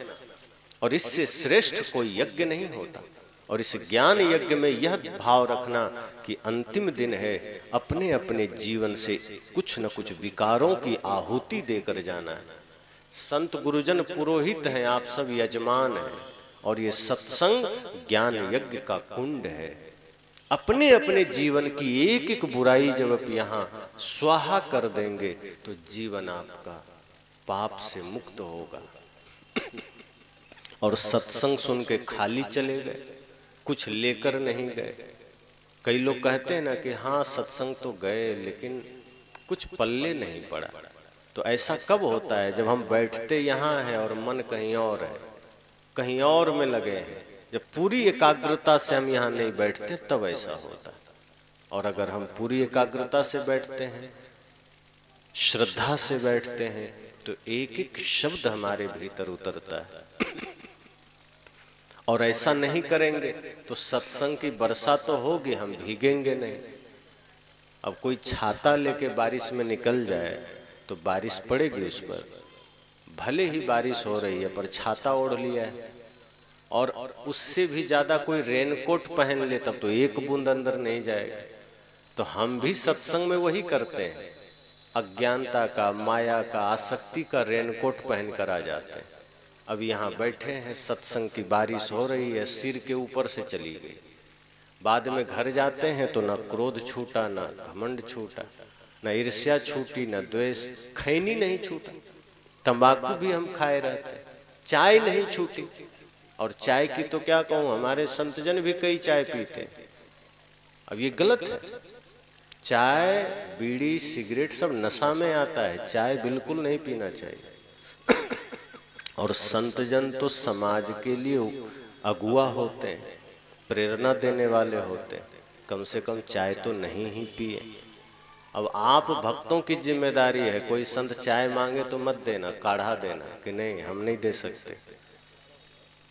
और इससे श्रेष्ठ कोई यज्ञ नहीं होता। और इस ज्ञान यज्ञ में यह भाव रखना कि अंतिम दिन है, अपने अपने जीवन से कुछ न कुछ विकारों की आहुति देकर जाना है। संत गुरुजन पुरोहित हैं, आप सब यजमान हैं, और ये सत्संग ज्ञान यज्ञ का कुंड है। अपने अपने जीवन की एक एक बुराई जब आप यहाँ स्वाहा कर देंगे तो जीवन आपका पाप से मुक्त होगा। और सत्संग सुन के खाली चले गए, कुछ लेकर नहीं गए। कई लोग कहते हैं ना कि हाँ सत्संग तो गए लेकिन कुछ पल्ले नहीं पड़ा। तो ऐसा कब होता है? जब हम बैठते यहाँ हैं और मन कहीं और है, कहीं और में लगे हैं। जब पूरी एकाग्रता से हम यहाँ नहीं बैठते तब ऐसा होता है। और अगर हम पूरी एकाग्रता से बैठते हैं, श्रद्धा से बैठते हैं, तो एक एक शब्द हमारे भीतर उतरता है। और ऐसा नहीं करेंगे तो सत्संग की वर्षा तो होगी, हम भीगेंगे नहीं। अब कोई छाता लेके बारिश में निकल जाए तो बारिश पड़ेगी उस पर, भले ही बारिश हो रही है पर छाता ओढ़ लिया है। और उससे भी ज्यादा कोई रेनकोट पहन ले तब तो एक बूंद अंदर नहीं जाएगा। तो हम भी सत्संग में वही करते हैं, अज्ञानता का, माया का, आसक्ति का रेनकोट पहन कर आ जाते हैं। अब यहाँ बैठे हैं, सत्संग की बारिश हो रही है, सिर के ऊपर से चली गई। बाद में घर जाते हैं तो ना क्रोध छूटा, ना घमंड छूटा, न ईर्ष्या छूटी, न द्वेष, खैनी नहीं छूटा। तंबाकू भी हम खाए रहते, चाय नहीं छूटी। और चाय की तो क्या कहूं, हमारे संतजन भी कई चाय पीते। अब ये गलत है। चाय, बीड़ी, सिगरेट सब नशा में आता है, चाय बिल्कुल नहीं पीना चाहिए। और संतजन तो समाज के लिए अगुआ होते हैं, प्रेरणा देने वाले होते हैं, कम से कम चाय तो नहीं ही पिए। अब आप भक्तों की जिम्मेदारी है, कोई संत चाय मांगे तो मत देना, काढ़ा देना कि नहीं हम नहीं दे सकते।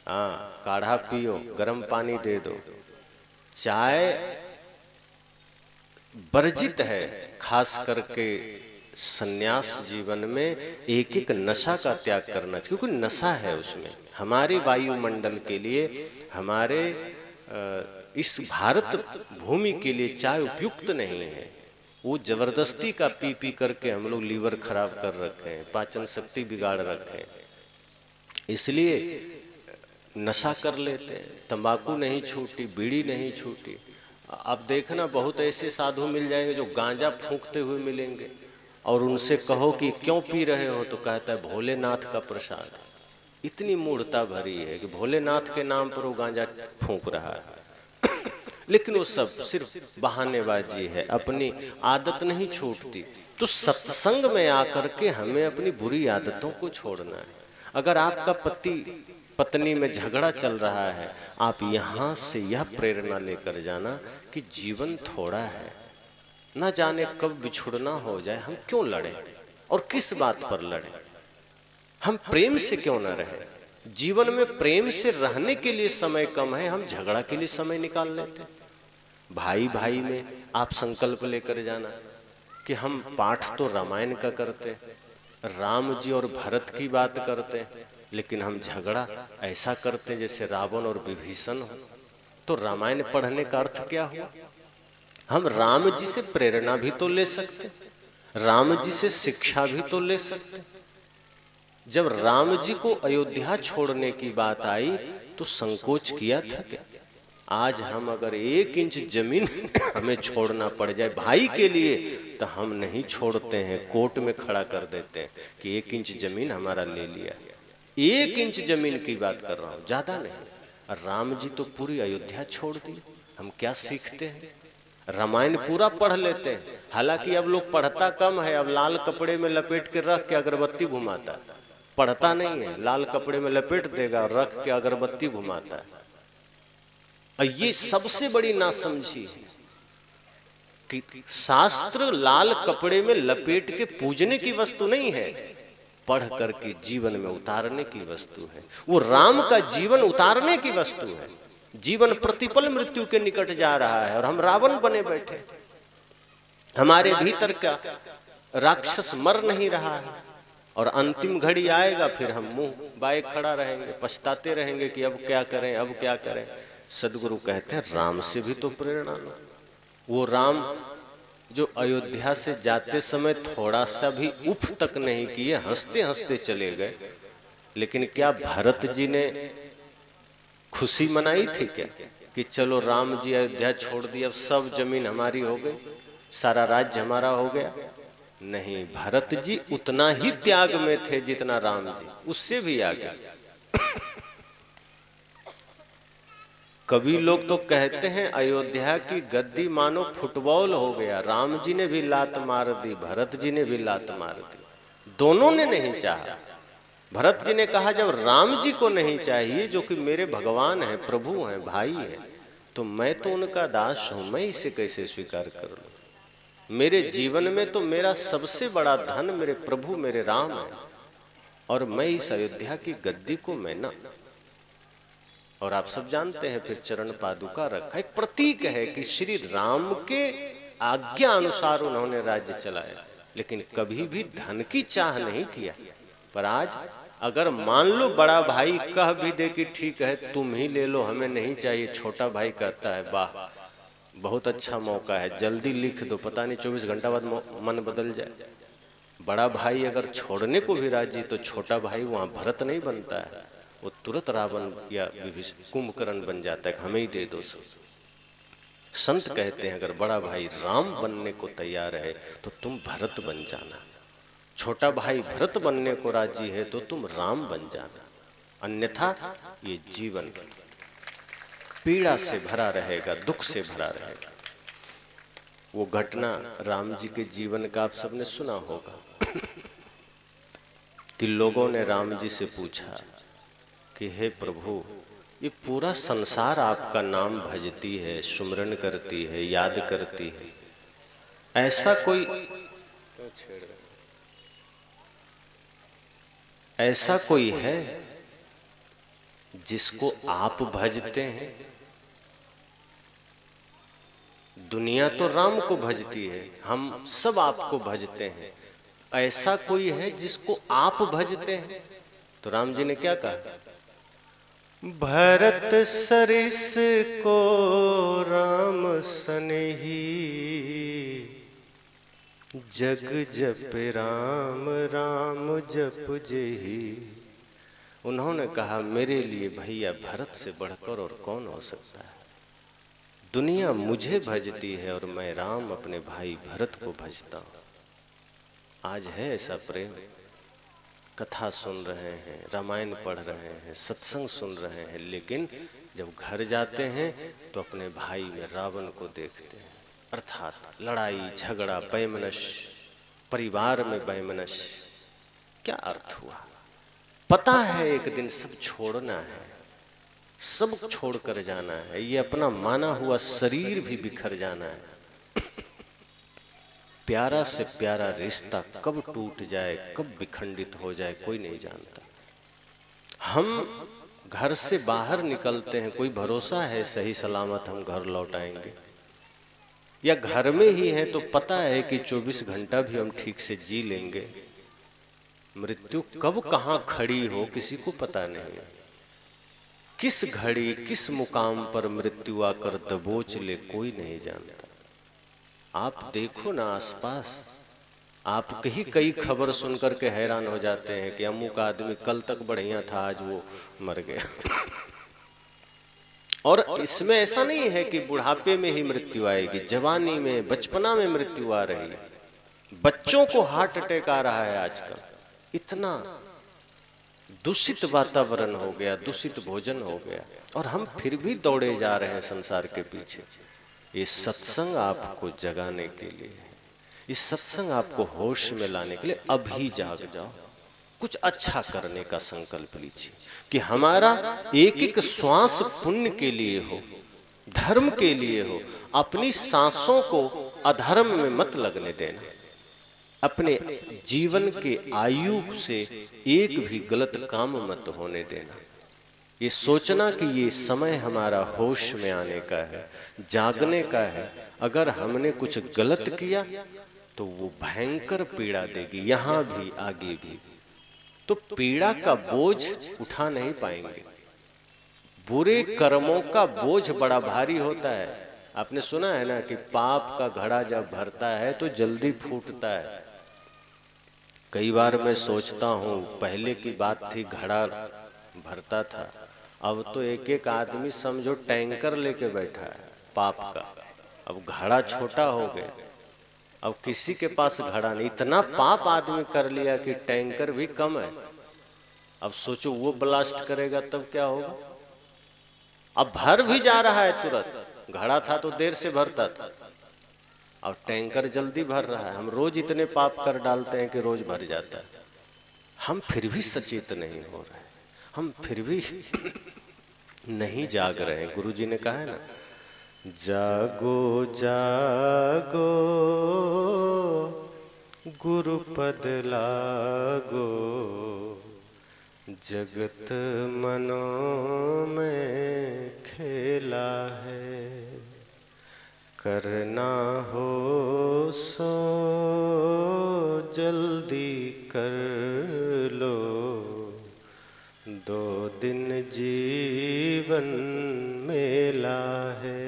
हाँ, काढ़ा पियो, गर्म पानी दे दो। चाय वर्जित है, खास करके सन्यास जीवन में एक एक नशा का त्याग करना चाहिए, क्योंकि नशा है उसमें। हमारे वायुमंडल के लिए, हमारे इस भारत भूमि के लिए चाय उपयुक्त नहीं है। वो जबरदस्ती का पी पी करके हम लोग लीवर खराब कर रखे हैं, पाचन शक्ति बिगाड़ रखे हैं, इसलिए नशा कर लेते हैं। तंबाकू नहीं छूटी, बीड़ी नहीं छूटी। अब देखना बहुत ऐसे साधु मिल जाएंगे जो गांजा फूंकते हुए मिलेंगे, और उनसे कहो कि क्यों पी रहे हो तो कहता है भोलेनाथ का प्रसाद। इतनी मूढ़ता भरी है कि भोलेनाथ के नाम पर वो गांजा फूंक रहा है। लेकिन वो सब सिर्फ बहानेबाजी है, अपनी आदत नहीं छूटती। तो सत्संग में आकर के हमें अपनी बुरी आदतों को छोड़ना है। अगर आपका पति पत्नी में झगड़ा चल रहा है, आप यहाँ से यह प्रेरणा लेकर जाना कि जीवन थोड़ा है, न जाने कब बिछुड़ना हो जाए, हम क्यों लड़ें और किस बात पर लड़ें? हम प्रेम से क्यों न रहें? जीवन में प्रेम से रहने के लिए समय कम है, हम झगड़ा के लिए समय निकाल लेते। भाई भाई में आप संकल्प लेकर जाना कि हम पाठ तो रामायण का करते, राम जी और भरत की बात करते, लेकिन हम झगड़ा ऐसा करते जैसे रावण और विभीषण हो। तो रामायण पढ़ने का अर्थ क्या हुआ? हम राम जी से प्रेरणा भी तो ले सकते, राम जी से शिक्षा भी तो ले सकते। जब राम जी को अयोध्या छोड़ने की बात आई तो संकोच किया था क्या? आज हम अगर 1 इंच जमीन हमें छोड़ना पड़ जाए भाई के लिए तो हम नहीं छोड़ते हैं, कोर्ट में खड़ा कर देते हैं कि 1 इंच जमीन हमारा ले लिया। 1 इंच जमीन की बात कर रहा हूं, ज्यादा नहीं। राम जी तो पूरी अयोध्या छोड़ दी। हम क्या सीखते हैं? रामायण पूरा पढ़ लेते हैं, हालांकि अब लोग पढ़ता कम है। अब लाल कपड़े में लपेट के रख के अगरबत्ती घुमाता है, पढ़ता नहीं है। लाल कपड़े में लपेट देगा और रख के अगरबत्ती घुमाता है। और ये सबसे बड़ी नासमझी है कि शास्त्र लाल कपड़े में लपेट के पूजने की वस्तु नहीं है, पढ़ करके जीवन में उतारने की वस्तु है। वो राम का जीवन उतारने की वस्तु है। जीवन प्रतिपल मृत्यु के निकट जा रहा है और हम रावण बने बैठे। हमारे भीतर का राक्षस मर नहीं रहा है और अंतिम घड़ी आएगा फिर हम मुंह बाए खड़ा रहेंगे, पछताते रहेंगे कि अब क्या करें, अब क्या करें। सदगुरु कहते हैं राम से भी तो प्रेरणा लो। वो राम जो अयोध्या से जाते समय थोड़ा सा भी उफ तक नहीं किए, हंसते हंसते चले गए। लेकिन क्या भरत जी ने खुशी मनाई थी क्या कि चलो राम जी अयोध्या छोड़ दिया, अब सब जमीन हमारी हो गई, सारा राज्य हमारा हो गया? नहीं, भरत जी उतना ही त्याग में थे जितना राम जी, उससे भी आगे। कभी लोग तो कहते हैं अयोध्या की गद्दी मानो फुटबॉल हो गया। राम जी ने भी लात मार दी, भरत जी ने भी लात मार दी, दोनों ने नहीं चाहा। भरत जी ने कहा जब राम जी को नहीं चाहिए, जो कि मेरे भगवान हैं, प्रभु हैं, भाई हैं, तो मैं तो उनका दास हूं, मैं इसे कैसे स्वीकार कर लूं? मेरे जीवन में तो मेरा सबसे बड़ा धन मेरे प्रभु मेरे राम है और मैं इस अयोध्या की गद्दी को मैं ना। और आप सब जानते हैं फिर चरण पादुका रखा, एक प्रतीक है कि श्री राम के आज्ञा अनुसार उन्होंने राज्य चलाया, लेकिन कभी भी धन की चाह नहीं किया। पर आज अगर मान लो बड़ा भाई कह भी दे कि ठीक है तुम ही ले लो, हमें नहीं चाहिए, छोटा भाई कहता है वाह बहुत अच्छा मौका है, जल्दी लिख दो, पता नहीं 24 घंटा बाद मन बदल जाए। बड़ा भाई अगर छोड़ने को भी राजी तो छोटा भाई वहां भरत नहीं बनता है, वो तुरंत रावण या कुंभकर्ण बन जाता है, हमें ही दे दो सब। संत कहते हैं अगर बड़ा भाई राम बनने को तैयार है तो तुम भरत बन जाना, छोटा भाई भरत बनने को राजी है तो तुम राम बन जाना, अन्यथा ये जीवन पीड़ा से भरा रहेगा, दुख से भरा रहेगा। वो घटना राम जी के जीवन का आप सबने सुना होगा कि लोगों ने राम जी से पूछा कि हे प्रभु, ये पूरा संसार आपका नाम भजती है, सुमरन करती है, याद करती है, ऐसा कोई है जिसको आप भजते हैं? दुनिया तो राम को भजती है, हम सब आपको भजते हैं, ऐसा कोई है जिसको आप भजते हैं? तो राम जी ने क्या कहा? भरत सरिस को राम सनही, जग जप राम राम जप जेही। उन्होंने कहा मेरे लिए भैया भरत से बढ़कर और कौन हो सकता है? दुनिया मुझे भजती है और मैं राम अपने भाई भरत को भजता हूं। आज है ऐसा प्रेम, कथा सुन रहे हैं, रामायण पढ़ रहे हैं, सत्संग सुन रहे हैं, लेकिन जब घर जाते हैं तो अपने भाई में रावण को देखते हैं, अर्थात लड़ाई झगड़ा वैमनस्य, परिवार में वैमनस्य। क्या अर्थ हुआ? पता है एक दिन सब छोड़ना है, सब छोड़कर जाना है, ये अपना माना हुआ शरीर भी बिखर जाना है। प्यारा से प्यारा रिश्ता कब टूट जाए, कब विखंडित हो जाए, कोई नहीं जानता। हम घर से बाहर निकलते हैं, कोई भरोसा है सही सलामत हम घर लौट आएंगे? या घर में ही हैं तो पता है कि 24 घंटा भी हम ठीक से जी लेंगे? मृत्यु कब कहाँ खड़ी हो किसी को पता नहीं है। किस घड़ी किस मुकाम पर मृत्यु आकर दबोच ले कोई नहीं जानता। आप देखो ना आसपास, आप कई खबर सुनकर के हैरान हो जाते हैं कि अमुक आदमी कल तक बढ़िया था, आज वो मर गया। और इसमें ऐसा नहीं है कि बुढ़ापे में ही मृत्यु आएगी, जवानी में, बचपना में मृत्यु आ रही है। बच्चों को हार्ट अटैक आ रहा है आजकल। इतना दूषित वातावरण हो गया, दूषित भोजन हो गया, और हम फिर भी दौड़े जा रहे हैं संसार के पीछे। ये सत्संग आपको जगाने के लिए है, इस सत्संग आपको होश में लाने के लिए। अभी जाग जाओ, कुछ अच्छा करने का संकल्प लीजिए कि हमारा एक एक श्वास पुण्य के लिए हो, धर्म के लिए हो। अपनी सांसों को अधर्म में मत लगने देना। अपने जीवन के आयु से एक भी गलत काम मत होने देना। ये सोचना कि ये समय हमारा होश में आने का है, जागने का है। अगर हमने कुछ गलत किया तो वो भयंकर पीड़ा देगी, यहाँ भी आगे भी। तो पीड़ा का बोझ उठा नहीं पाएंगे। बुरे कर्मों का बोझ बड़ा भारी होता है। आपने सुना है ना कि पाप का घड़ा जब भरता है तो जल्दी फूटता है। कई बार मैं सोचता हूँ, पहले की बात थी घड़ा भरता था, अब तो एक एक आदमी समझो टैंकर लेके बैठा है पाप का। अब घड़ा छोटा हो गया, अब किसी के पास घड़ा नहीं। इतना पाप आदमी कर लिया कि टैंकर भी कम है। अब सोचो वो ब्लास्ट करेगा तब क्या होगा। अब भर भी जा रहा है तुरंत, घड़ा था तो देर से भरता था, अब टैंकर जल्दी भर रहा है। हम रोज इतने पाप कर डालते हैं कि रोज भर जाता है। हम फिर भी सचेत नहीं हो रहे, हम फिर भी नहीं जाग रहे हैं। गुरु जी ने कहा है ना, जागो जागो गुरुपद लागो, जगत मनो में खेला है। करना हो सो जल्दी कर लो, 2 दिन जीवन मेला है।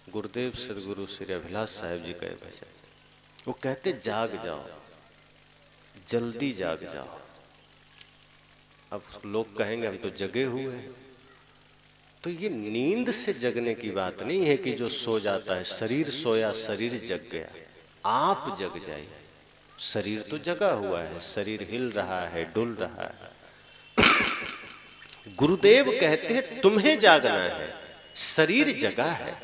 गुरुदेव सदगुरु श्री अभिलाष साहेब जी का भजन। वो कहते जाग जाओ, जल्दी जाग जाओ। अब लोग कहेंगे हम तो जगे हुए हैं। तो ये नींद से जगने की बात नहीं है कि जो सो जाता है, शरीर सोया शरीर जग गया। आप जग जाइए। शरीर तो जगा हुआ है, शरीर हिल रहा है, डुल रहा है। गुरुदेव कहते हैं तुम्हें जागना है, शरीर जगा है।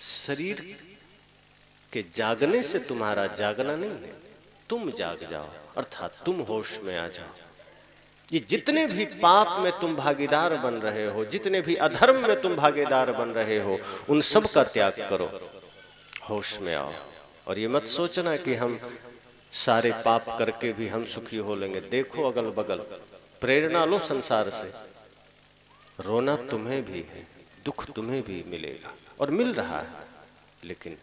शरीर के जागने से तुम्हारा जागना नहीं है, तुम जाग जाओ, अर्थात तुम होश में आ जाओ। ये जितने भी पाप में तुम भागीदार बन रहे हो, जितने भी अधर्म में तुम भागीदार बन रहे हो, उन सब का त्याग करो, होश में आओ। और ये मत सोचना कि हम सारे पाप करके भी हम सुखी हो लेंगे। देखो अगल बगल, प्रेरणा लो संसार से। रोना तुम्हें भी है, दुख तुम्हें भी मिलेगा और मिल रहा है। लेकिन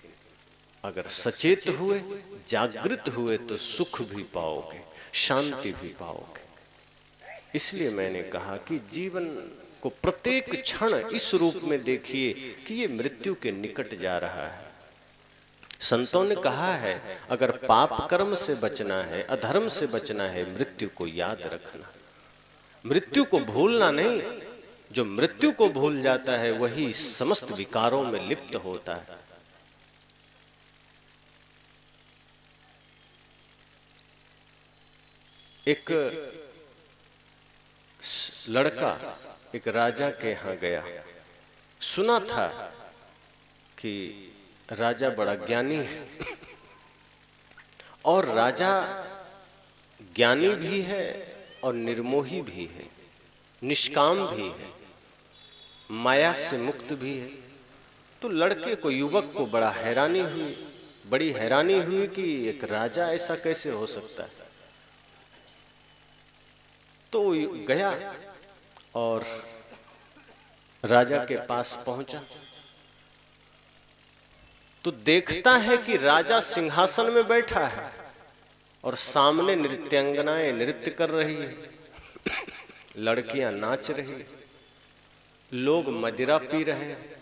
अगर सचेत हुए, जागृत हुए तो सुख भी पाओगे, शांति भी पाओगे। इसलिए मैंने कहा कि जीवन को प्रत्येक क्षण इस रूप में देखिए कि ये मृत्यु के निकट जा रहा है। संतों ने कहा है अगर पाप कर्म से बचना है, अधर्म से बचना है, मृत्यु को याद रखना, मृत्यु को भूलना नहीं। जो मृत्यु को भूल जाता है वही समस्त विकारों में लिप्त होता है। एक लड़का एक राजा के यहाँ गया। सुना था कि राजा बड़ा ज्ञानी है, और राजा ज्ञानी भी है और निर्मोही भी है, निष्काम भी है, माया से मुक्त भी है। तो लड़के को, युवक को बड़ी हैरानी हुई कि एक राजा ऐसा कैसे हो सकता है। तो गया और राजा के पास पहुंचा तो देखता है कि राजा सिंहासन में बैठा है और सामने नृत्यांगनाएं नृत्य कर रही है, लड़कियां नाच रही है, लोग मदिरा पी रहे हैं।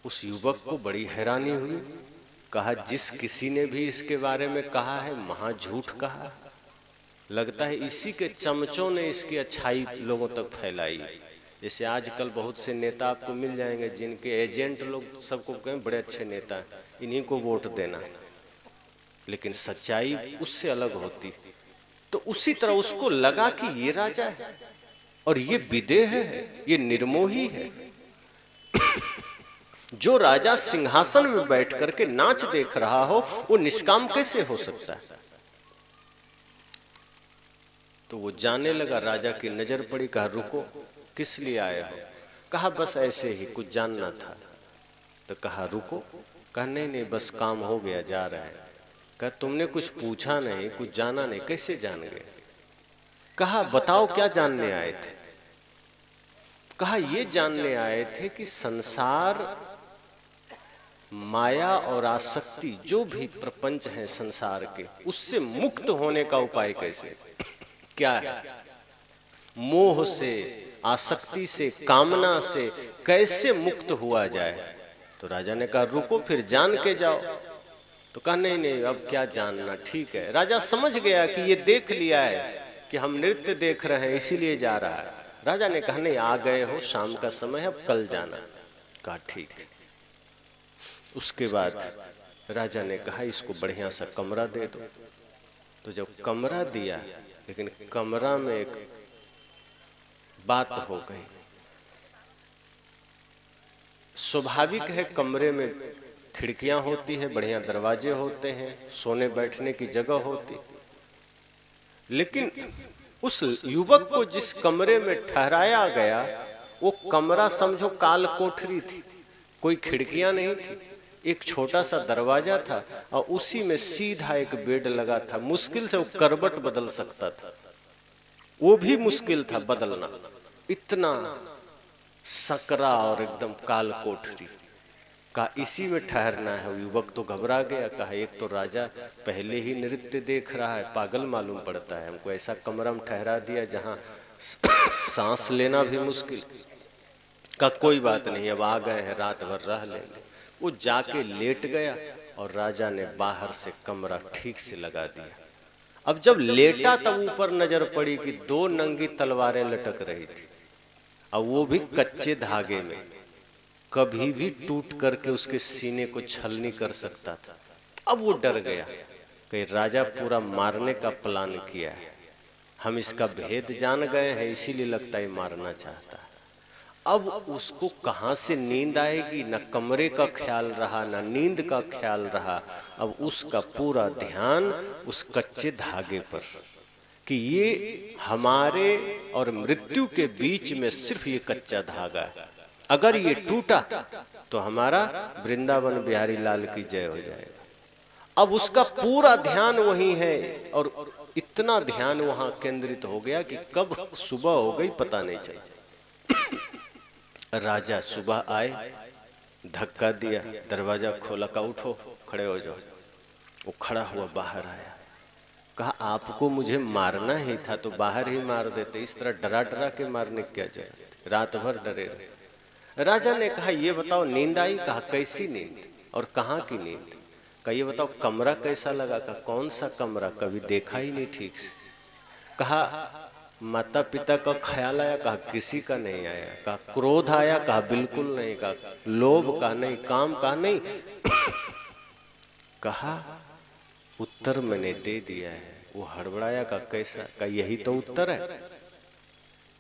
उस युवक को बड़ी हैरानी हुई। कहा जिस किसी ने भी इसके बारे में कहा है महा झूठ कहा। लगता है इसी के चमचों ने इसकी अच्छाई लोगों तक फैलाई। जैसे आजकल बहुत से नेता आपको मिल जाएंगे जिनके एजेंट लोग सबको कहें बड़े अच्छे नेता हैं, इन्हीं को वोट देना, लेकिन सच्चाई उससे अलग होती। तो उसी तरह उसको लगा कि ये राजा है और ये विदेह है, ये निर्मोही है। जो राजा सिंहासन में बैठ करके नाच देख रहा हो वो निष्काम कैसे हो सकता है। तो वो जाने लगा, राजा की नजर पड़ी। कहा रुको, किस लिए आए हो? कहा बस ऐसे ही कुछ जानना था। तो कहा रुको। कहा नहीं नहीं बस काम हो गया, जा रहा है। कहा तुमने कुछ पूछा नहीं, कुछ जाना नहीं, कैसे जान गए? कहा बताओ क्या जानने आए थे? कहा ये जानने आए थे कि संसार, माया और आसक्ति, जो भी प्रपंच है संसार के, उससे मुक्त होने का उपाय कैसे, क्या है? मोह से, आसक्ति से, कामना से कैसे मुक्त हुआ जाए? तो राजा ने कहा रुको फिर जान के जाओ। तो कहा नहीं नहीं अब क्या जानना, ठीक है। राजा समझ गया कि ये देख लिया है कि हम नृत्य देख रहे हैं इसीलिए जा रहा है। राजा ने कहा नहीं आ गए हो, शाम का समय है, अब कल जाना। कहा ठीक है। उसके बाद राजा ने कहा इसको बढ़िया सा कमरा दे दो। तो जब कमरा दिया, लेकिन कमरा में एक बात हो गई। स्वाभाविक है कमरे में खिड़कियां होती है, बढ़िया दरवाजे होते हैं, सोने बैठने की जगह होती, लेकिन उस युवक को जिस कमरे में ठहराया गया वो कमरा समझो काल कोठरी थी। कोई खिड़कियां नहीं थी, एक छोटा सा दरवाजा था और उसी में सीधा एक बेड लगा था। मुश्किल से वो करवट बदल सकता था, वो भी मुश्किल था बदलना, इतना सकरा और एकदम काल कोठरी का इसी में ठहरना है। युवक तो घबरा गया। कहा एक तो राजा पहले ही नृत्य देख रहा है, पागल मालूम पड़ता है, हमको ऐसा कमरा में ठहरा दिया जहां सांस लेना भी मुश्किल। का कोई बात नहीं, अब आ गए हैं, रात भर रह लेंगे। वो जाके लेट गया और राजा ने बाहर से कमरा ठीक से लगा दिया। अब जब लेटा तब ऊपर नजर पड़ी कि दो नंगी तलवारें लटक रही थी, और वो भी कच्चे धागे में, कभी भी टूट करके उसके सीने को छलनी कर सकता था। अब वो डर गया कि राजा पूरा मारने का प्लान किया है, हम इसका भेद जान गए हैं, इसीलिए लगता है मारना चाहता है। अब उसको कहाँ से नींद आएगी? न कमरे का ख्याल रहा, न नींद का ख्याल रहा। अब उसका पूरा ध्यान उस कच्चे धागे पर कि ये हमारे और मृत्यु के बीच में सिर्फ ये कच्चा धागा है, अगर ये टूटा तो हमारा वृंदावन बिहारी लाल की जय हो जाएगा। अब उसका पूरा ध्यान वही है और इतना ध्यान वहां केंद्रित हो गया कि कब सुबह हो गई पता नहीं चला। राजा सुबह आए, धक्का दिया, दरवाजा खोला, का उठो, खड़े हो जाओ। वो खड़ा हुआ बाहर आया। कहा आपको मुझे मारना ही था तो बाहर ही मार देते, इस तरह डरा डरा के मारने क्या जरूरत, रात भर डरे रहे। राजा ने कहा ये बताओ नींद आई? कहा कैसी नींद और कहाँ की नींद? कहा ये बताओ कमरा कैसा लगा? कहा कौन सा कमरा, कभी देखा ही नहीं ठीक से। कहा माता पिता का ख्याल आया? कहा किसी का नहीं आया। कहा क्रोध आया? कहा बिल्कुल नहीं। कहा लोभ का नहीं, काम का नहीं। कहा उत्तर मैंने दे दिया है। वो हड़बड़ाया। का कैसा? का यही तो उत्तर है।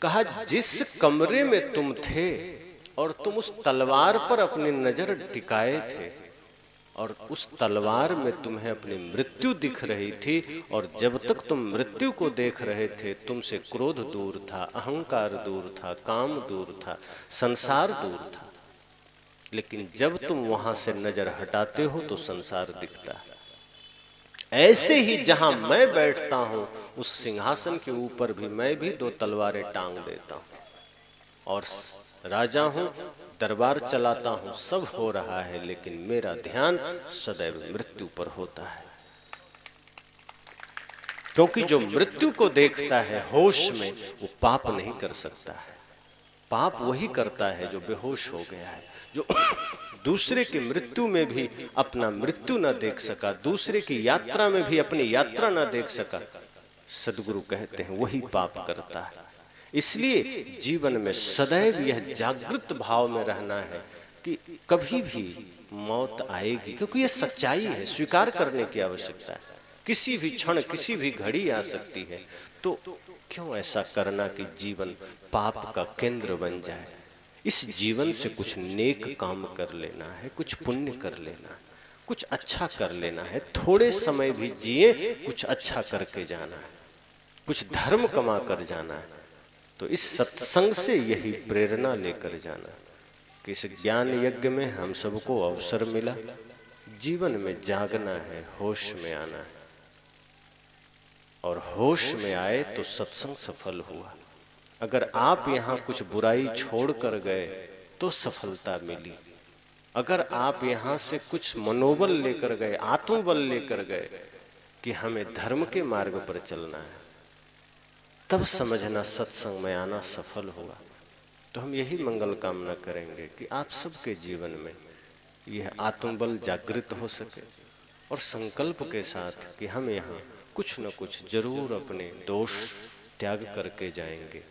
कहा जिस कमरे में तुम थे और तुम उस तलवार पर अपनी नजर टिकाए थे और उस तलवार में तुम्हें अपनी मृत्यु दिख रही थी, और जब तक तुम मृत्यु को देख रहे थे तुमसे क्रोध दूर था, अहंकार दूर था, काम दूर था, संसार दूर था। लेकिन जब तुम वहां से नजर हटाते हो तो संसार दिखता है। ऐसे ही जहां मैं बैठता हूं उस सिंहासन के ऊपर भी मैं भी 2 तलवारें टांग देता हूं और राजा हूं, दरबार चलाता हूं, सब हो रहा है, लेकिन मेरा ध्यान सदैव मृत्यु पर होता है। क्योंकि जो मृत्यु को देखता है होश में, वो पाप नहीं कर सकता है। पाप वही करता है जो बेहोश हो गया है, जो दूसरे की मृत्यु में भी अपना मृत्यु न देख सका, दूसरे की यात्रा में भी अपनी यात्रा न देख सका, सदगुरु कहते हैं वही पाप करता है। इसलिए जीवन में सदैव यह जागृत भाव में रहना है कि कभी भी मौत आएगी, क्योंकि यह सच्चाई है, स्वीकार करने की आवश्यकता है। किसी भी क्षण, किसी भी घड़ी आ सकती है, तो क्यों ऐसा करना कि जीवन पाप का केंद्र बन जाए। इस जीवन से कुछ नेक काम कर लेना है, कुछ पुण्य कर लेना है, कुछ अच्छा कर लेना है, थोड़े समय भी जिए, कुछ अच्छा करके जाना है, कुछ धर्म कमा कर जाना है। तो इस सत्संग से यही प्रेरणा लेकर जाना कि इस ज्ञान यज्ञ में हम सबको अवसर मिला, जीवन में जागना है, होश में आना है, और होश में आए तो सत्संग सफल हुआ। अगर आप यहाँ कुछ बुराई छोड़ कर गए तो सफलता मिली। अगर आप यहाँ से कुछ मनोबल लेकर गए, आत्मबल लेकर गए कि हमें धर्म के मार्ग पर चलना है, तब समझना सत्संग में आना सफल हुआ। तो हम यही मंगल कामना करेंगे कि आप सबके जीवन में यह आत्मबल जागृत हो सके, और संकल्प के साथ कि हम यहाँ कुछ न कुछ जरूर अपने दोष त्याग करके जाएंगे।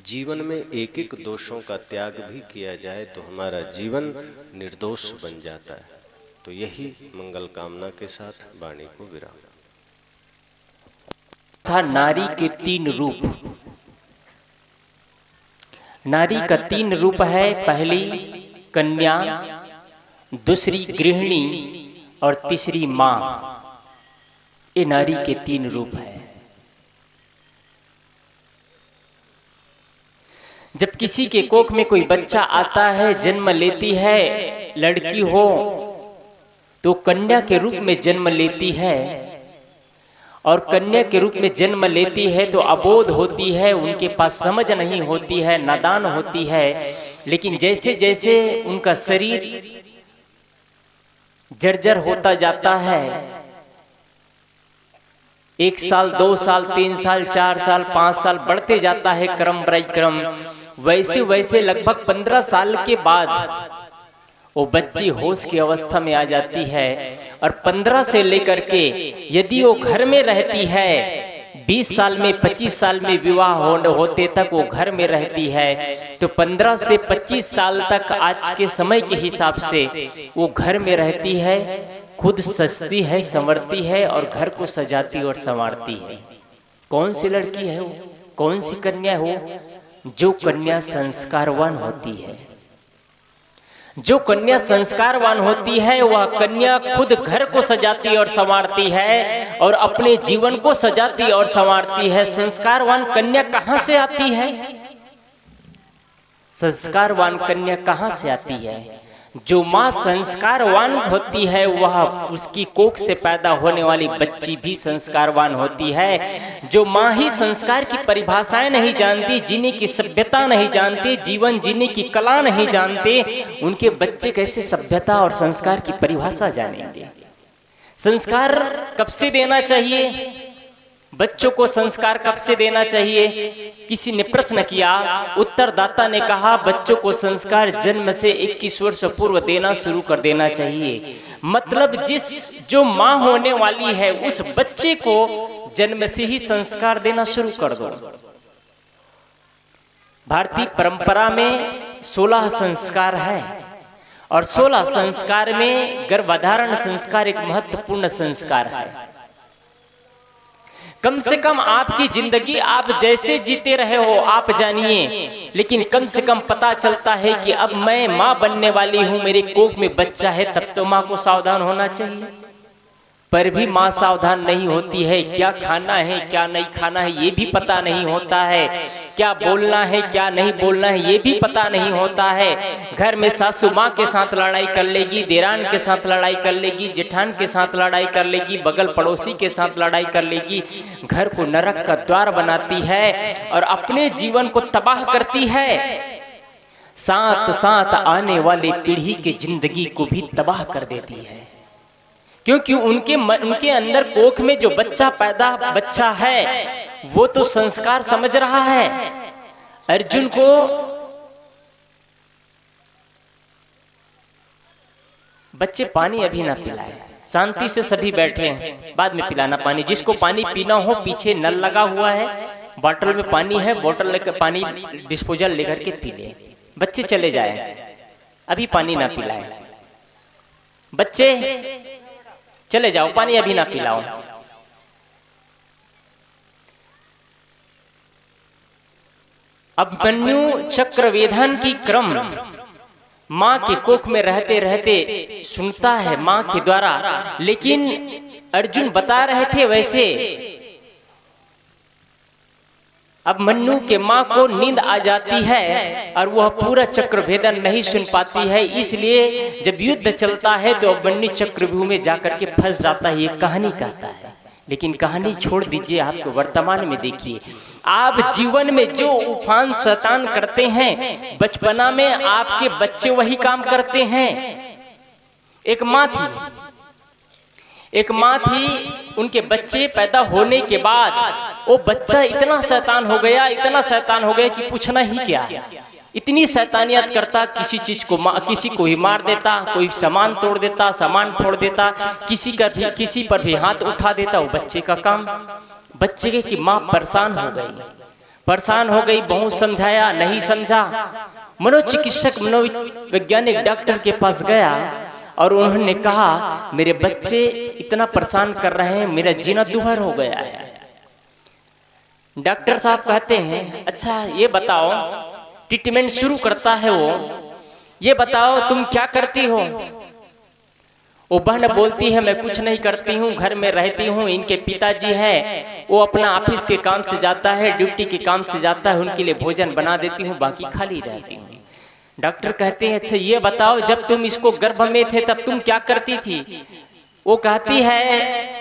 जीवन में एक एक दोषों का त्याग भी किया जाए तो हमारा जीवन निर्दोष बन जाता है। तो यही मंगल कामना के साथ वाणी को विराम। था नारी के 3 रूप। नारी का 3 रूप है, पहली कन्या, दूसरी गृहिणी और तीसरी मां। ये नारी के 3 रूप है। जब किसी के कोख में कोई बच्चा आता है, जन्म लेती है, लड़की हो तो कन्या के रूप में जन्म लेती है, और कन्या के रूप में जन्म लेती है तो अबोध होती है, उनके पास समझ नहीं होती है, नादान होती है। लेकिन जैसे जैसे उनका शरीर जर्जर होता जाता है, 1 साल 2 साल 3 साल 4 साल 5 साल बढ़ते जाता है क्रम बाय क्रम, वैसे वैसे लगभग 15 साल के बाद वो बच्ची होश की अवस्था में आ जाती है। और 15 से लेकर के यदि वो घर में रहती है, 20 साल में 25 साल में विवाह होते तक वो घर में रहती है, तो 15 से 25 साल तक आज के समय के हिसाब से वो घर में रहती है, खुद सजती है, संवरती है और घर को सजाती और संवारती है। कौन सी लड़की है वो, कौन सी कन्या हो? जो कन्या संस्कारवान होती है। जो कन्या संस्कारवान होती है वह कन्या खुद घर को सजाती और संवारती है और अपने जीवन को सजाती और संवारती है। संस्कारवान कन्या कहां से आती है? संस्कारवान कन्या कहां से आती है? जो माँ संस्कारवान होती है वह उसकी कोख से पैदा होने वाली बच्ची भी संस्कारवान होती है। जो माँ ही संस्कार की परिभाषाएं नहीं जानती, जीने की सभ्यता नहीं जानती, जीवन जीने की कला नहीं जानते, उनके बच्चे कैसे सभ्यता और संस्कार की परिभाषा जानेंगे? संस्कार कब से देना चाहिए? बच्चों को संस्कार कब से देना चाहिए? किसी ने प्रश्न किया, उत्तरदाता ने कहा बच्चों को संस्कार जन्म से 21 वर्ष पूर्व देना शुरू कर देना चाहिए। मतलब जो माँ होने वाली है उस बच्चे को जन्म से ही संस्कार देना शुरू कर दो। भारतीय परंपरा में 16 संस्कार है और 16 संस्कार में गर्भधारण संस्कार एक महत्वपूर्ण संस्कार है। कम से कम आपकी जिंदगी आप जैसे जीते रहे हो आप जानिए, लेकिन कम से कम पता चलता है कि अब मैं माँ बनने वाली हूँ, मेरे कोख में बच्चा है, तब तो माँ को सावधान होना चाहिए। पर भी माँ सावधान नहीं होती है। क्या खाना है क्या नहीं खाना है ये भी पता नहीं होता है, क्या बोलना है क्या नहीं बोलना है ये भी पता नहीं होता है। घर में सासू माँ के साथ लड़ाई कर लेगी, देरान के साथ लड़ाई कर लेगी, जेठान के साथ लड़ाई कर लेगी, बगल पड़ोसी के साथ लड़ाई कर लेगी, घर को नरक का द्वार बनाती है और अपने जीवन को तबाह करती है, साथ साथ आने वाली पीढ़ी की जिंदगी को भी तबाह कर देती है। क्योंकि उनके अंदर कोख में जो बच्चा है वो तो संस्कार समझ रहा है। अर्जुन को बच्चे पानी अभी ना पिलाए, शांति से सभी बैठे हैं, बाद में पिलाना पानी। जिसको पानी पीना हो पीछे नल लगा हुआ है, बोतल में पानी है, बोतल लेकर पानी डिस्पोजल लेकर के पी ले। बच्चे चले जाए, अभी पानी ना पिलाए। बच्चे चले जाओ, पानी अभी ना पिलाओ। अभिमन्यु चक्रवेधन की क्रम माँ के कोख में रहते रहते सुनता है माँ के द्वारा, लेकिन अर्जुन बता रहे थे वैसे अभिमन्यु के माँ को नींद आ जाती है और वह पूरा चक्रभेदन नहीं सुन पाती है। इसलिए जब युद्ध चलता है तो अभिमन्यु चक्रव्यूह में जाकर के फंस जाता है, ये कहानी कहता है। लेकिन कहानी छोड़ दीजिए, आपको वर्तमान में देखिए। आप जीवन में जो उफान शैतान करते हैं, बचपना में आपके बच्चे वही काम करते हैं। एक माँ थी, उनके बच्चे पैदा होने के बाद वो बच्चा इतना शैतान हो गया कि पूछना ही क्या। इतनी शैतानियत करता, किसी को ही मार देता, कोई सामान तोड़ देता, सामान फोड़ देता, किसी पर भी हाथ उठा देता। वो बच्चे का काम। बच्चे की माँ परेशान हो गई, बहुत समझाया नहीं समझा। मनोचिकित्सक मनोवैज्ञानिक डॉक्टर के पास गया और उन्होंने कहा मेरे बच्चे इतना परेशान कर रहे हैं, मेरा जीना दुभर हो गया है। डॉक्टर साहब कहते हैं अच्छा ये बताओ, ट्रीटमेंट शुरू करता है वो, ये बताओ तुम क्या करती हो। वो बहन बोलती है मैं कुछ नहीं करती हूँ, घर में रहती हूँ। इनके पिताजी हैं, वो अपना ऑफिस के काम से जाता है, ड्यूटी के काम से जाता है, उनके लिए भोजन बना देती हूँ, बाकी खाली रहती हूँ। डॉक्टर कहते हैं अच्छा ये बताओ जब तुम इसको गर्भ में थे तब तुम क्या करती थी। वो कहती है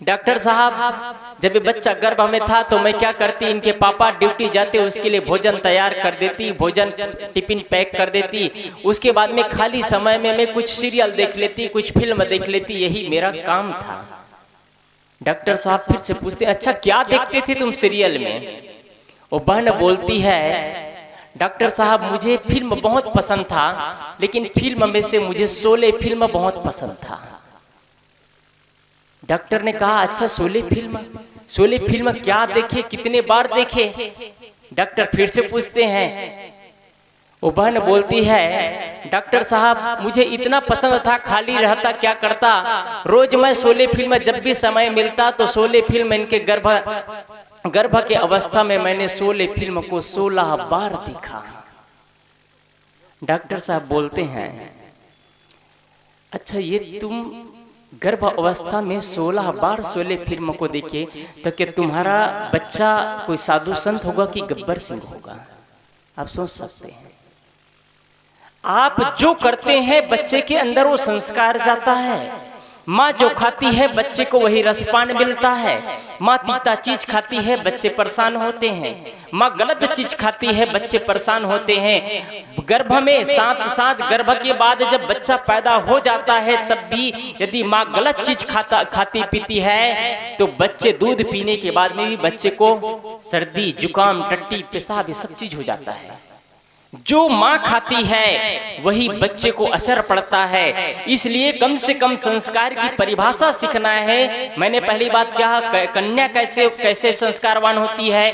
डॉक्टर साहब जब ये बच्चा गर्भ में था तो मैं क्या करती, इनके पापा ड्यूटी जाते उसके लिए भोजन तैयार कर देती, भोजन टिफिन पैक कर देती। उसके बाद में खाली समय में मैं कुछ सीरियल देख लेती, कुछ फिल्म देख लेती, यही मेरा काम था। डॉक्टर साहब फिर से पूछते अच्छा क्या देखते थे तुम सीरियल में। वो बहन बोलती है डॉक्टर साहब मुझे फिल्म बहुत पसंद था, लेकिन फिल्म में से मुझे शोले फिल्म बहुत पसंद था। डॉक्टर ने कहा अच्छा शोले फिल्म क्या देखे, कितने बार देखे। डॉक्टर फिर से पूछते हैं, वो बहन बोलती है डॉक्टर साहब मुझे इतना पसंद था, खाली रहता क्या करता, रोज मैं शोले फिल्म जब भी समय मिलता तो शोले फिल्म इनके गर्भ के अवस्था में मैंने शोले फिल्म को 16 बार देखा। डॉक्टर साहब बोलते हैं अच्छा ये तुम गर्भ अवस्था में 16 बार शोले फिल्म को देखे तो क्या तुम्हारा बच्चा कोई साधु संत होगा कि गब्बर सिंह होगा। आप सोच सकते हैं, आप जो करते हैं बच्चे के अंदर वो संस्कार जाता है। माँ जो खाती है बच्चे को वही रसपान मिलता है। माँ तीता चीज खाती है बच्चे परेशान होते हैं, माँ गलत चीज खाती है बच्चे परेशान होते हैं। गर्भ में साथ गर्भ के बाद जब बच्चा पैदा हो जाता है तब भी यदि माँ गलत चीज खाती पीती है तो बच्चे दूध पीने के बाद में भी बच्चे को सर्दी जुकाम टट्टी पेशाब ये सब चीज हो जाता है। जो माँ खाती है वही बच्चे को असर पड़ता है। इसलिए कम से कम संस्कार की परिभाषा सीखना है। मैंने पहली बात कहा कन्या कैसे संस्कारवान होती है,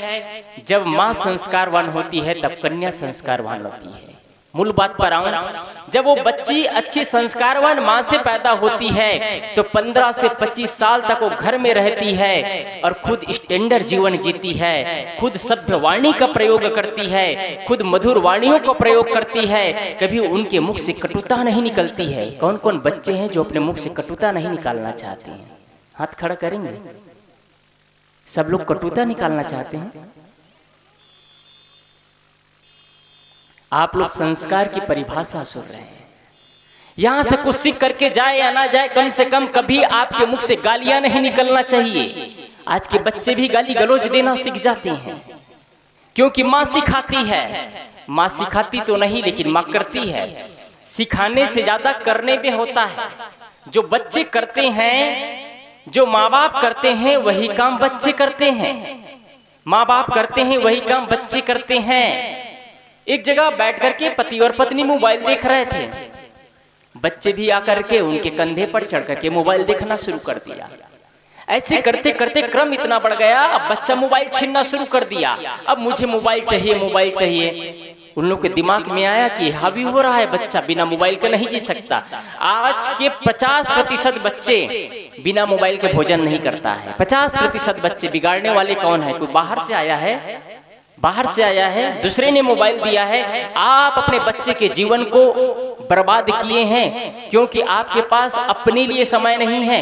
जब माँ संस्कारवान होती है तब कन्या संस्कारवान होती है। मूल बात पर आऊं, जब वो बच्ची अच्छी संस्कारवान माँ से पैदा होती है तो 15 से 25 साल तक वो घर में रहती है और खुद स्टैंडर्ड जीवन जीती है, खुद सभ्य वाणी का प्रयोग करती है, खुद मधुर वाणियों का प्रयोग करती है, कभी उनके मुख से कटुता नहीं निकलती है। कौन कौन बच्चे हैं जो अपने मुख से कटुता नहीं निकालना चाहते हैं। हाथ खड़ा करेंगे? सब लोग कटुता निकालना चाहते हैं। आप लोग संस्कार की परिभाषा सुन रहे हैं। यहां से कुछ सीख करके जाए या ना जाए, कम से कम कभी आपके मुख से गालियां नहीं निकलना चाहिए। आज के बच्चे भी गाली गलौज देना सीख जाते हैं, क्योंकि माँ सिखाती है। माँ सिखाती तो नहीं, लेकिन माँ करती है। सिखाने से ज्यादा करने पे होता है। जो बच्चे करते हैं, जो माँ बाप करते हैं, वही काम बच्चे करते हैं। माँ बाप करते हैं, वही काम बच्चे करते हैं। एक जगह बैठ करके पति और पत्नी मोबाइल देख रहे थे। बच्चे भी आकर के उनके कंधे पर चढ़ करके मोबाइल देखना शुरू कर दिया। ऐसे करते करते क्रम इतना बढ़ गया, अब बच्चा मोबाइल छीनना शुरू कर दिया। अब मुझे मोबाइल चाहिए, मोबाइल चाहिए। उन लोग के दिमाग में आया कि हावी हो रहा है, बच्चा बिना मोबाइल के नहीं जी सकता। आज के 50% बच्चे बिना मोबाइल के भोजन नहीं करता है। 50% बच्चे। बिगाड़ने वाले कौन है? कोई बाहर से आया है, बाहर से आया है, दूसरे ने मोबाइल दिया है। आप अपने बच्चे के जीवन को बर्बाद किए हैं, क्योंकि आपके पास अपने लिए समय नहीं है,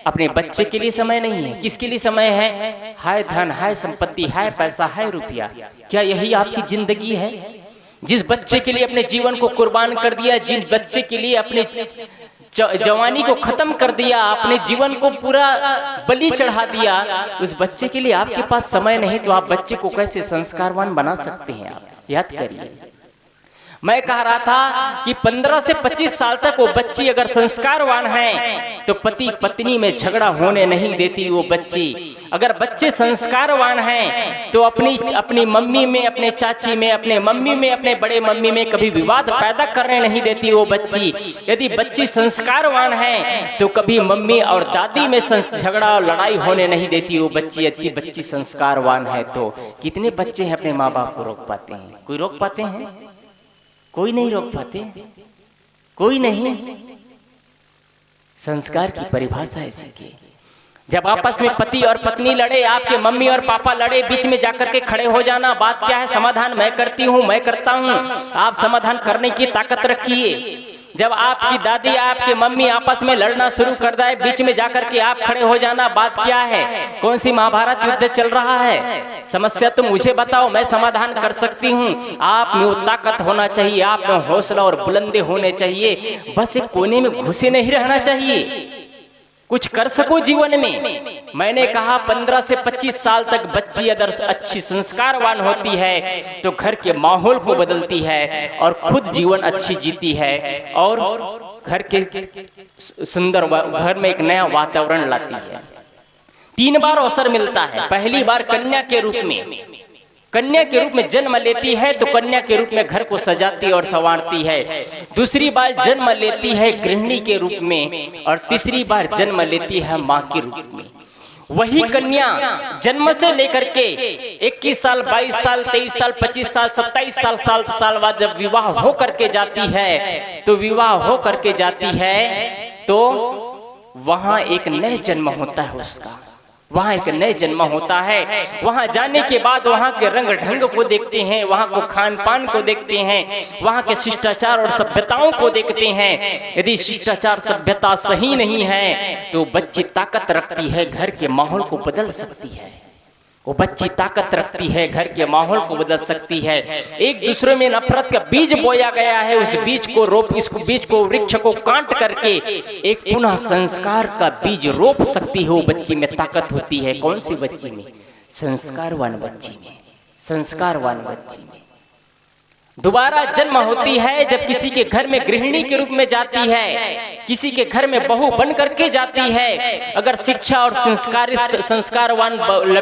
अपने बच्चे के लिए समय नहीं है। किसके लिए समय है? हाय धन, हाय संपत्ति, हाय पैसा, हाय रुपया। क्या यही आपकी जिंदगी है? जिस बच्चे के लिए अपने जीवन को कुर्बान कर दिया, जिस बच्चे के लिए अपने जवानी को खत्म कर दिया, अपने जीवन को पूरा बलि चढ़ा दिया, उस बच्चे के लिए आपके पास समय नहीं, तो आप बच्चे को कैसे संस्कारवान बना सकते हैं? आप याद करिए। मैं कह रहा था कि 15 से 25 साल तक वो बच्ची अगर संस्कारवान है तो पति पत्नी में झगड़ा होने नहीं देती वो बच्ची। अगर बच्चे संस्कारवान हैं तो अपनी मम्मी में, अपने चाची में, अपने मम्मी में, अपने बड़े मम्मी में कभी विवाद पैदा करने नहीं देती वो बच्ची। यदि बच्ची संस्कारवान है तो कभी मम्मी और दादी में झगड़ा और लड़ाई होने नहीं देती वो बच्ची। अच्छी बच्ची संस्कारवान है तो कितने बच्चे हैं अपने माँ बाप को रोक पाते हैं? कोई रोक पाते हैं? कोई नहीं रोक पाते, कोई नहीं। संस्कार की परिभाषा ऐसी की, जब आपस में पति और पत्नी लड़े, आपके मम्मी और पापा लड़े, बीच में जाकर के खड़े हो जाना। बात क्या है? समाधान मैं करती हूँ, मैं करता हूँ। आप समाधान करने की ताकत रखिए। जब आपकी दादी, आपके मम्मी आपस में लड़ना शुरू कर दे, बीच में जाकर के आप खड़े हो जाना। बात क्या है? कौन सी महाभारत युद्ध चल रहा है? समस्या तो मुझे बताओ, मैं समाधान कर सकती हूँ। आप में वो ताकत होना चाहिए, आप में हौसला और बुलंदे होने चाहिए। बस एक कोने में घुसे नहीं रहना चाहिए, कुछ कर सको जीवन में। मैंने कहा 15 से 25 साल तक बच्ची अगर अच्छी संस्कारवान होती है तो घर के माहौल को बदलती है और खुद जीवन अच्छी जीती है और घर के सुंदर घर में एक नया वातावरण लाती है। 3 बार अवसर मिलता है। पहली बार कन्या के रूप में, कन्या के रूप में जन्म लेती है तो कन्या के रूप में घर को सजाती और संवारती है। दूसरी बार जन्म लेती है गृहिणी के रूप में और तीसरी बार जन्म लेती है माँ के रूप में। वही कन्या जन्म से लेकर के 21 साल, 22 साल, 23 साल, 25 साल, 27 साल बाद जब विवाह हो करके जाती है तो विवाह हो करके जाती है तो वहां एक नए जन्म होता है उसका, वहाँ एक नए जन्म होता है। वहाँ जाने के बाद वहाँ के रंग ढंग को देखते हैं, वहाँ को खान पान को देखते हैं, वहाँ के शिष्टाचार और सभ्यताओं को देखते हैं। यदि शिष्टाचार सभ्यता सही नहीं है तो बच्ची ताकत रखती है, घर के माहौल को बदल सकती है। वो बच्ची ताकत रखती है, घर के माहौल को बदल सकती है। एक दूसरे में नफरत का बीज बोया गया है, उस बीज को रोप, इसको बीज को, वृक्ष को काट करके एक पुनः संस्कार का बीज रोप सकती है। वो बच्ची में ताकत होती है। कौन सी बच्ची में? संस्कारवान बच्ची में, संस्कारवान बच्ची में। दोबारा जन्म होती है जब किसी के घर में गृहिणी के रूप में जाती है, किसी के घर में बहू बन करके जाती है। अगर शिक्षा और संस्कारवान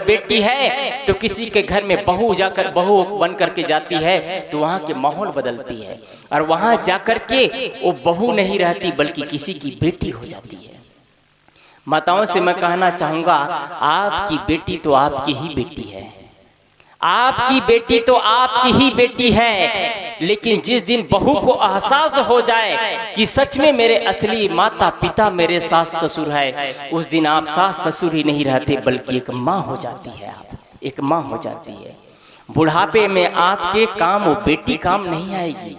बेटी है तो किसी के घर में बहू बन करके जाती है तो वहाँ के माहौल बदलती है और वहाँ जाकर के वो बहू नहीं रहती बल्कि किसी की बेटी हो जाती है। माताओं से मैं कहना चाहूंगा, आपकी बेटी तो आपकी ही बेटी है, आपकी बेटी तो आपकी ही बेटी है। लेकिन जिस दिन बहू को एहसास हो जाए कि सच में मेरे असली माता पिता मेरे सास ससुर है, उस दिन आप सास ससुर ही नहीं रहते बल्कि एक माँ हो जाती है। आप एक माँ हो जाती है। बुढ़ापे में आपके काम वो बेटी काम नहीं आएगी।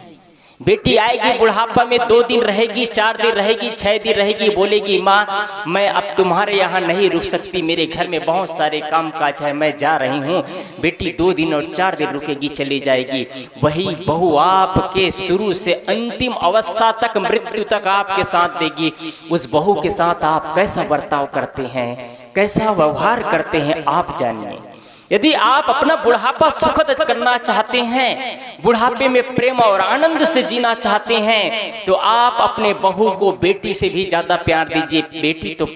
बेटी आएगी बुढ़ापा में, 2 दिन रहेगी, 4 दिन रहेगी, 6 दिन रहेगी, बोलेगी माँ मैं अब तुम्हारे यहाँ नहीं रुक सकती, मेरे घर में बहुत सारे काम काज है, मैं जा रही हूँ। बेटी 2 दिन और 4 दिन रुकेगी, चली जाएगी। वही बहू आपके शुरू से अंतिम अवस्था तक, मृत्यु तक आपके साथ देगी। उस बहू के साथ आप कैसा बर्ताव करते हैं, कैसा व्यवहार करते हैं, आप जानिए। यदि आप अपना बुढ़ापा सुखद करना चाहते हैं, बुढ़ापे में प्रेम और आनंद से जीना चाहते हैं, तो आप अपने बहू को बेटी से भी ज्यादा प्यार दीजिए। बेटी तो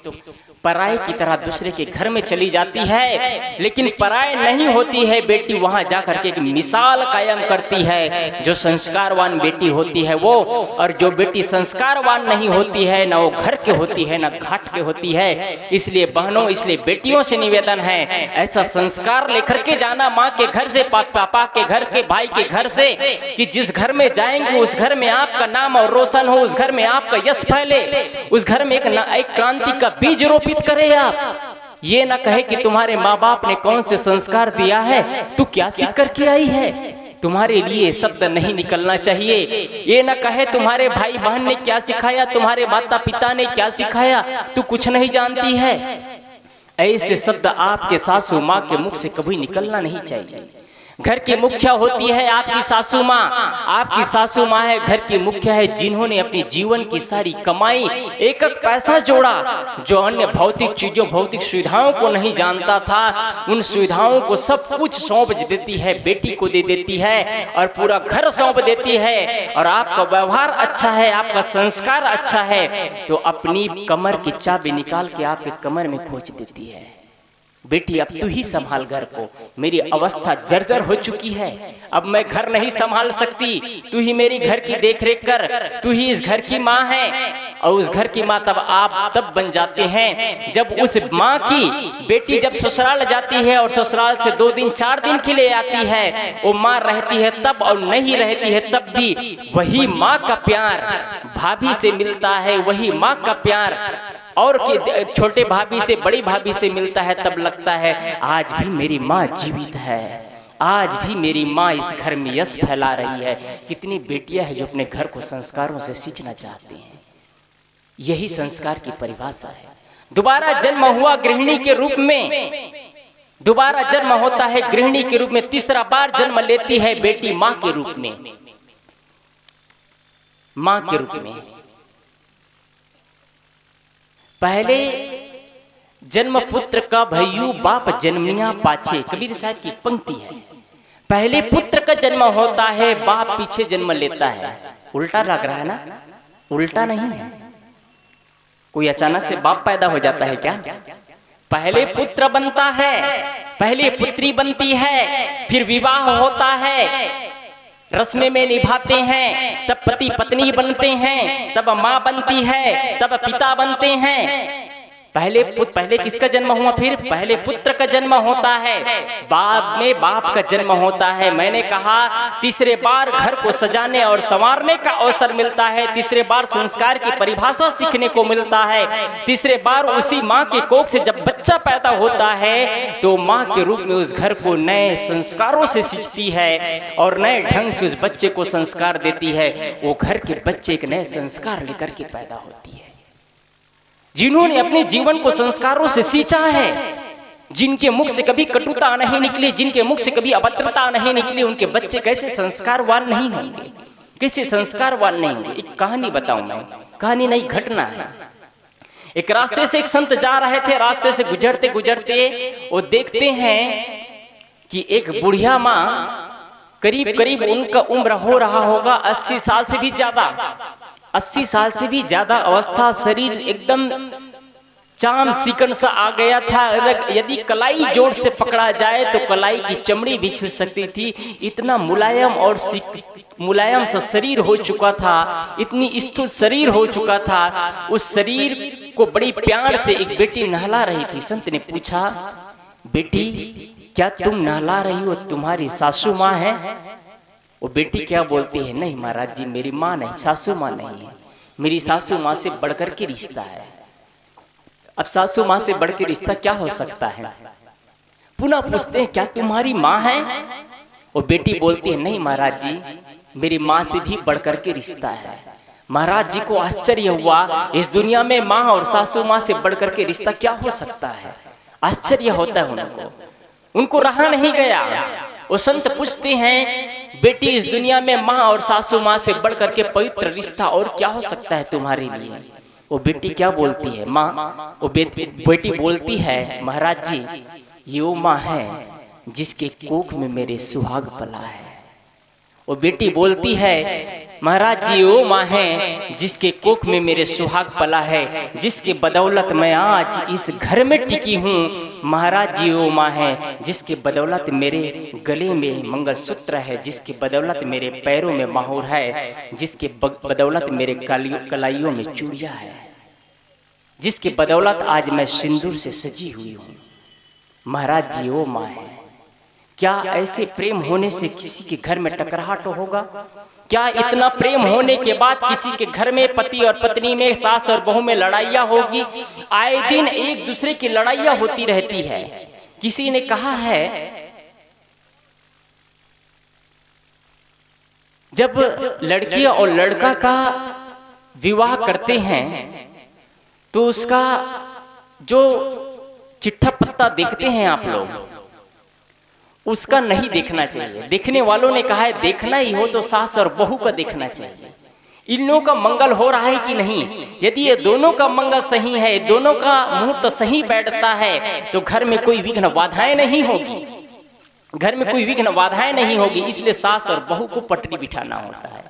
पराये की तरह दूसरे के घर में चली जाती है, लेकिन पराये नहीं होती है बेटी, वहां जाकर के एक मिसाल कायम करती है। जो संस्कारवान बेटी होती है वो, और जो बेटी संस्कारवान नहीं होती है, ना वो घर के होती है ना घाट के होती है। इसलिए बहनों, इसलिए बेटियों से निवेदन है, ऐसा संस्कार लेकर के जाना माँ के घर से, पापा के घर के, भाई के घर से, कि जिस घर में जाएंगे उस घर में आपका नाम और रोशन हो, उस घर में आपका यश फैले, उस घर में एक क्रांति का बीज रोपित करे। आप ये ना कहे कि तुम्हारे माँ बाप ने कौन से संस्कार दिया है, तू क्या सीख करके आई है, तुम्हारे लिए शब्द नहीं निकलना चाहिए। ये ना कहे तुम्हारे भाई बहन ने क्या सिखाया, तुम्हारे माता पिता ने क्या सिखाया, तू कुछ नहीं जानती है। ऐसे शब्द आपके सासू माँ के मुख से कभी निकलना नहीं चाहिए। घर की मुखिया होती है आपकी सासू माँ, आपकी सासू माँ है घर की मुखिया है, जिन्होंने अपनी जीवन की सारी कमाई, एक एक पैसा जोड़ा, जो अन्य भौतिक चीजों, भौतिक सुविधाओं को नहीं जानता था, उन सुविधाओं को सब कुछ सौंप देती है, बेटी को दे देती है, और पूरा घर सौंप देती है। और आपका व्यवहार अच्छा है, आपका संस्कार अच्छा है, तो अपनी कमर की चाबी निकाल के आपके कमर में खोज देती है। बेटी अब तू ही संभाल घर को, मेरी अवस्था जर्जर हो चुकी है, अब मैं घर नहीं संभाल सकती, तू ही मेरी घर की देखरेख कर, तू ही इस घर की माँ है। और उस घर की माँ तब आप तब बन जाते हैं जब उस माँ की बेटी जब ससुराल जाती है और ससुराल से 2 दिन 4 दिन के लिए आती है, वो माँ रहती है तब और नहीं रहती है तब भी वही माँ का प्यार भाभी से मिलता है, वही माँ का प्यार और छोटे भाभी से, बड़ी भाभी से मिलता है, तब लगता है आज भी मेरी माँ जीवित है, आज भी मेरी माँ इस घर में यश फैला रही है। कितनी बेटियां हैं जो अपने घर को संस्कारों से सींचना चाहती हैं। यही संस्कार की परिभाषा है। दोबारा जन्म हुआ गृहिणी के रूप में, दोबारा जन्म होता है गृहिणी के रूप में, तीसरा बार जन्म लेती है बेटी माँ के रूप में, माँ के रूप में। पहले जन्म पुत्र का भय्यू बाप जन्मिया पाछे, कबीर साहब की पंक्ति है। पहले पुत्र का जन्म होता है, बाप पीछे जन्म लेता है। उल्टा लग रहा है ना? उल्टा नहीं है। कोई अचानक से बाप पैदा हो जाता है क्या? पहले पुत्र बनता है, पहले पुत्री बनती है, फिर विवाह होता है, रस्में में निभाते हैं, तब पति पत्नी बनते हैं, तब माँ बनती है, तब पिता बनते हैं। पहले किसका जन्म हुआ? फिर पहले पुत्र का जन्म होता है, बाद में बाप का जन्म होता है। मैंने कहा तीसरे बार घर को सजाने और संवारने का अवसर मिलता है, तीसरे बार संस्कार की परिभाषा सीखने को मिलता है, तीसरे बार उसी माँ के कोख से जब बच्चा पैदा होता है तो माँ के रूप में उस घर को नए संस्कारों से सींचती है और नए ढंग से उस बच्चे को संस्कार देती है। वो घर के बच्चे एक नए संस्कार लेकर के पैदा होती है। जिन्होंने अपने जीवन को संस्कारों से सींचा है, जिनके मुख से कभी कटुता नहीं निकली, जिनके मुख से कभी अभद्रता नहीं निकली, उनके बच्चे कैसे संस्कारवान नहीं होंगे, कैसे संस्कारवान नहीं होंगे। एक कहानी बताऊं मैं, कहानी नहीं घटना है। एक रास्ते से एक संत जा रहे थे, रास्ते से गुजरते गुजरते वो देखते हैं कि एक बुढ़िया माँ, करीब करीब उनका उम्र हो रहा होगा 80 साल से भी ज्यादा, 80 साल से भी ज्यादा अवस्था, शरीर एकदम चाम सिकन सा आ गया था। यदि कलाई जोर से पकड़ा जाए तो कलाई की चमड़ी भी छिल सकती थी। इतना मुलायम और मुलायम सा शरीर हो चुका था, इतनी स्थूल शरीर हो चुका था। उस शरीर को बड़ी प्यार से एक बेटी नहला रही थी। संत ने पूछा, बेटी क्या तुम नहला रही हो, तुम्हारी सासू माँ है? वो बेटी क्या बोलती है, नहीं महाराज जी मेरी माँ नहीं, सासू माँ नहीं है, मेरी सासू माँ से बढ़कर के रिश्ता है। अब सासू माँ से बढ़ के रिश्ता क्या हो सकता है? पुनः पूछते हैं क्या तुम्हारी माँ है? वो बेटी बोलती है नहीं महाराज जी मेरी माँ से भी बढ़कर के रिश्ता है। महाराज जी को आश्चर्य हुआ, इस दुनिया में माँ और सासू माँ से बढ़कर के रिश्ता क्या हो सकता है। आश्चर्य होता है उनको रहा नहीं गया। वो संत पूछते हैं, बेटी इस दुनिया में माँ और सासू माँ से बढ़कर के पवित्र रिश्ता और क्या हो सकता है तुम्हारे लिए। वो बेटी क्या बोलती है, माँ, वो बेटी बोलती है, महाराज जी ये वो माँ है जिसके कोख में मेरे सुहाग पला है। वो बेटी बोलती है, महाराज जी वो माँ है जिसके कोख में मेरे सुहाग पला है, जिसके बदौलत मैं आज इस घर में टिकी हूँ। महाराज जी वो माँ है जिसके बदौलत मेरे गले में मंगलसूत्र है, जिसके बदौलत मेरे पैरों में माहौर है, जिसके बदौलत मेरे कलाइयों में चूड़ियाँ है, जिसके बदौलत आज मैं सिंदूर से सजी हुई हूँ। महाराज जी वो माँ है। क्या ऐसे प्रेम होने से किसी के घर में टकराहट होगा? क्या इतना प्रेम होने के बाद किसी के घर में पति और पत्नी में, सास और बहू में लड़ाइयाँ होगी? आए दिन एक दूसरे की लड़ाइयाँ होती रहती है। किसी ने कहा है, जब लड़की और लड़का का विवाह करते हैं तो उसका जो चिट्ठा पत्ता देखते हैं आप लोग, उसका नहीं देखना चाहिए। देखने वालों ने कहा है देखना ही हो तो सास और बहू का देखना चाहिए, इन लोगों का मंगल हो रहा है कि नहीं। यदि ये दोनों का मंगल सही है, दोनों का मुहूर्त सही बैठता है तो घर में कोई विघ्न बाधाएं नहीं होगी, घर में कोई विघ्न बाधाएं नहीं होगी। इसलिए सास और बहू को पटरी बिठाना होता है।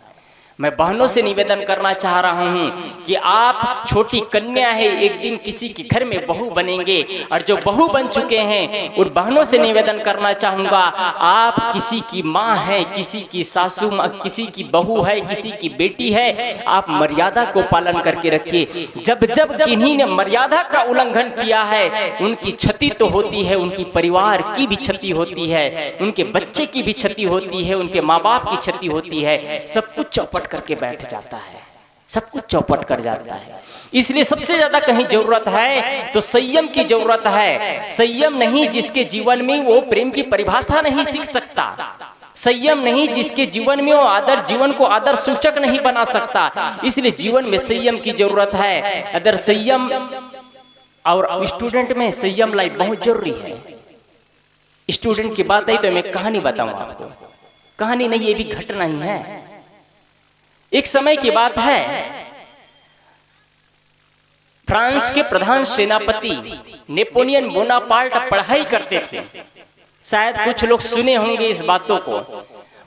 मैं बहनों से निवेदन करना चाह रहा हूं कि आप छोटी कन्या है, एक दिन किसी के घर में बहू बनेंगे, और जो बहू बन चुके हैं उन बहनों से निवेदन करना चाहूंगा, आप किसी की माँ है, किसी की सासू माँ, किसी की बहू है, किसी की बेटी है, आप मर्यादा को पालन करके रखिए। जब जब किन्हीं ने मर्यादा का उल्लंघन किया है उनकी क्षति तो होती है, उनकी परिवार की भी क्षति होती है, उनके बच्चे की भी क्षति होती है, उनके माँ बाप की क्षति होती है। सब कुछ चौपट करके बैठ जाता है, सब कुछ चौपट कर जाता है। इसलिए सबसे ज्यादा कहीं जरूरत है तो संयम की जरूरत है। संयम नहीं जिसके जीवन में वो प्रेम की परिभाषा नहीं सीख सकता, संयम नहीं जिसके जीवन में वो आदर, जीवन को आदर सूचक नहीं बना सकता। इसलिए जीवन में संयम की जरूरत है। अगर संयम, और स्टूडेंट में संयम लाइफ बहुत जरूरी है। स्टूडेंट की बात आई तो मैं कहानी बताऊं आपको। कहानी नहीं, ये भी घटना ही है। एक समय की बात है, फ्रांस के प्रधान सेनापति नेपोलियन बोनापार्ट पढ़ाई करते थे। शायद कुछ लोग सुने होंगे इस बातों को।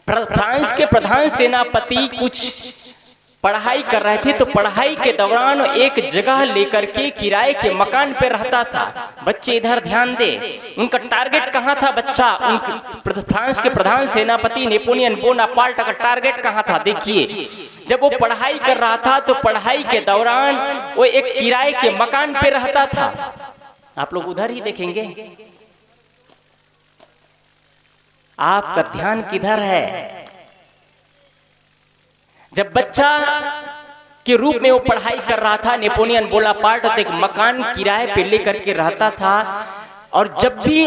फ्रांस के प्रधान सेनापति कुछ पढ़ाई कर रहे थे, तो पढ़ाई के दौरान एक जगह लेकर के किराए के मकान पे रहता था। बच्चे इधर ध्यान दे, उनका टारगेट कहाँ था बच्चा? फ्रांस के प्रधान सेनापति नेपोलियन बोनापार्ट का टारगेट कहाँ था? देखिए, जब वो पढ़ाई कर रहा था तो पढ़ाई के दौरान वो एक किराए के मकान पे रहता था। आप लोग उधर ही देखेंगे, आपका ध्यान किधर है? जब बच्चा के रूप में वो पढ़ाई कर रहा था, नेपोलियन बोनापार्ट तो एक मकान किराए पे लेकर के रहता था, और जब भी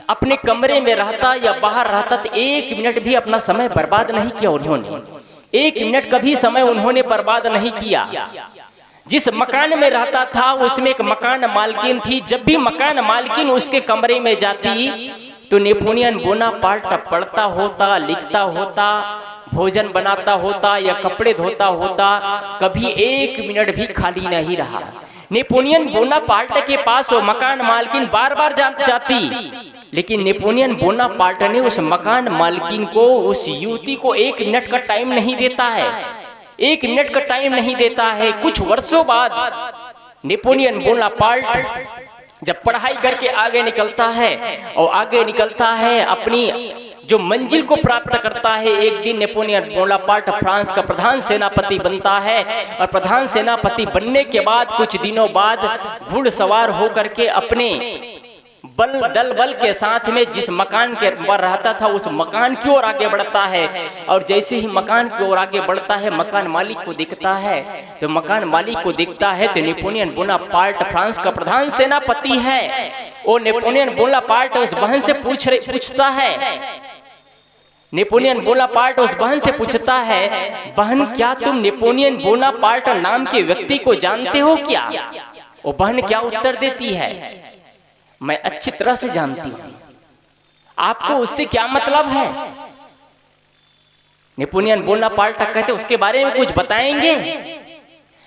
अपने कमरे में रहता या बाहर रहता तो एक मिनट भी अपना समय बर्बाद नहीं किया उन्होंने। एक मिनट कभी समय उन्होंने बर्बाद नहीं किया। जिस मकान में रहता था उसमें एक मकान मालकिन थी। जब भी मकान मालकिन उसके कमरे में जाती तो नेपोलियन बोनापार्ट पढ़ता होता, लिखता होता, भोजन बनाता होता या कपड़े धोता होता, कभी एक मिनट भी खाली नहीं रहा। नेपोलियन बोनापार्ट के पास वो मकान मालकिन बार बार जाती, लेकिन नेपोलियन बोनापार्ट ने उस मकान मालकिन को, उस युवती को एक मिनट का टाइम नहीं देता है, एक मिनट का टाइम नहीं देता है। कुछ वर्षों बाद नेपोलियन बोनापार्ट जब पढ़ाई करके आगे निकलता है और आगे निकलता है, अपनी जो मंजिल को प्राप्त करता है, एक दिन नेपोलियन बोनापार्ट फ्रांस का प्रधान सेनापति बनता है। और प्रधान सेनापति बनने के बाद कुछ दिनों बाद घुड़सवार होकर के अपने दल बल के साथ में जिस मकान के पर रहता था उस मकान की ओर आगे बढ़ता है। और जैसे ही मकान की ओर आगे बढ़ता है, मकान मालिक को दिखता है, तो मकान मालिक को दिखता है तो नेपोलियन बोनापार्ट फ्रांस का प्रधान सेनापति है। वो नेपोलियन बोनापार्ट उस बहन से पूछता है नेपोलियन बोनापार्ट उस बहन से पूछता है, बहन क्या तुम नेपोलियन बोनापार्ट नाम के व्यक्ति को जानते हो क्या? वो बहन क्या उत्तर देती है, मैं अच्छी तरह से जानती हूं। आपको उससे क्या मतलब है? नेपोलियन बोनापार्ट कहते उसके बारे में कुछ बताएंगे?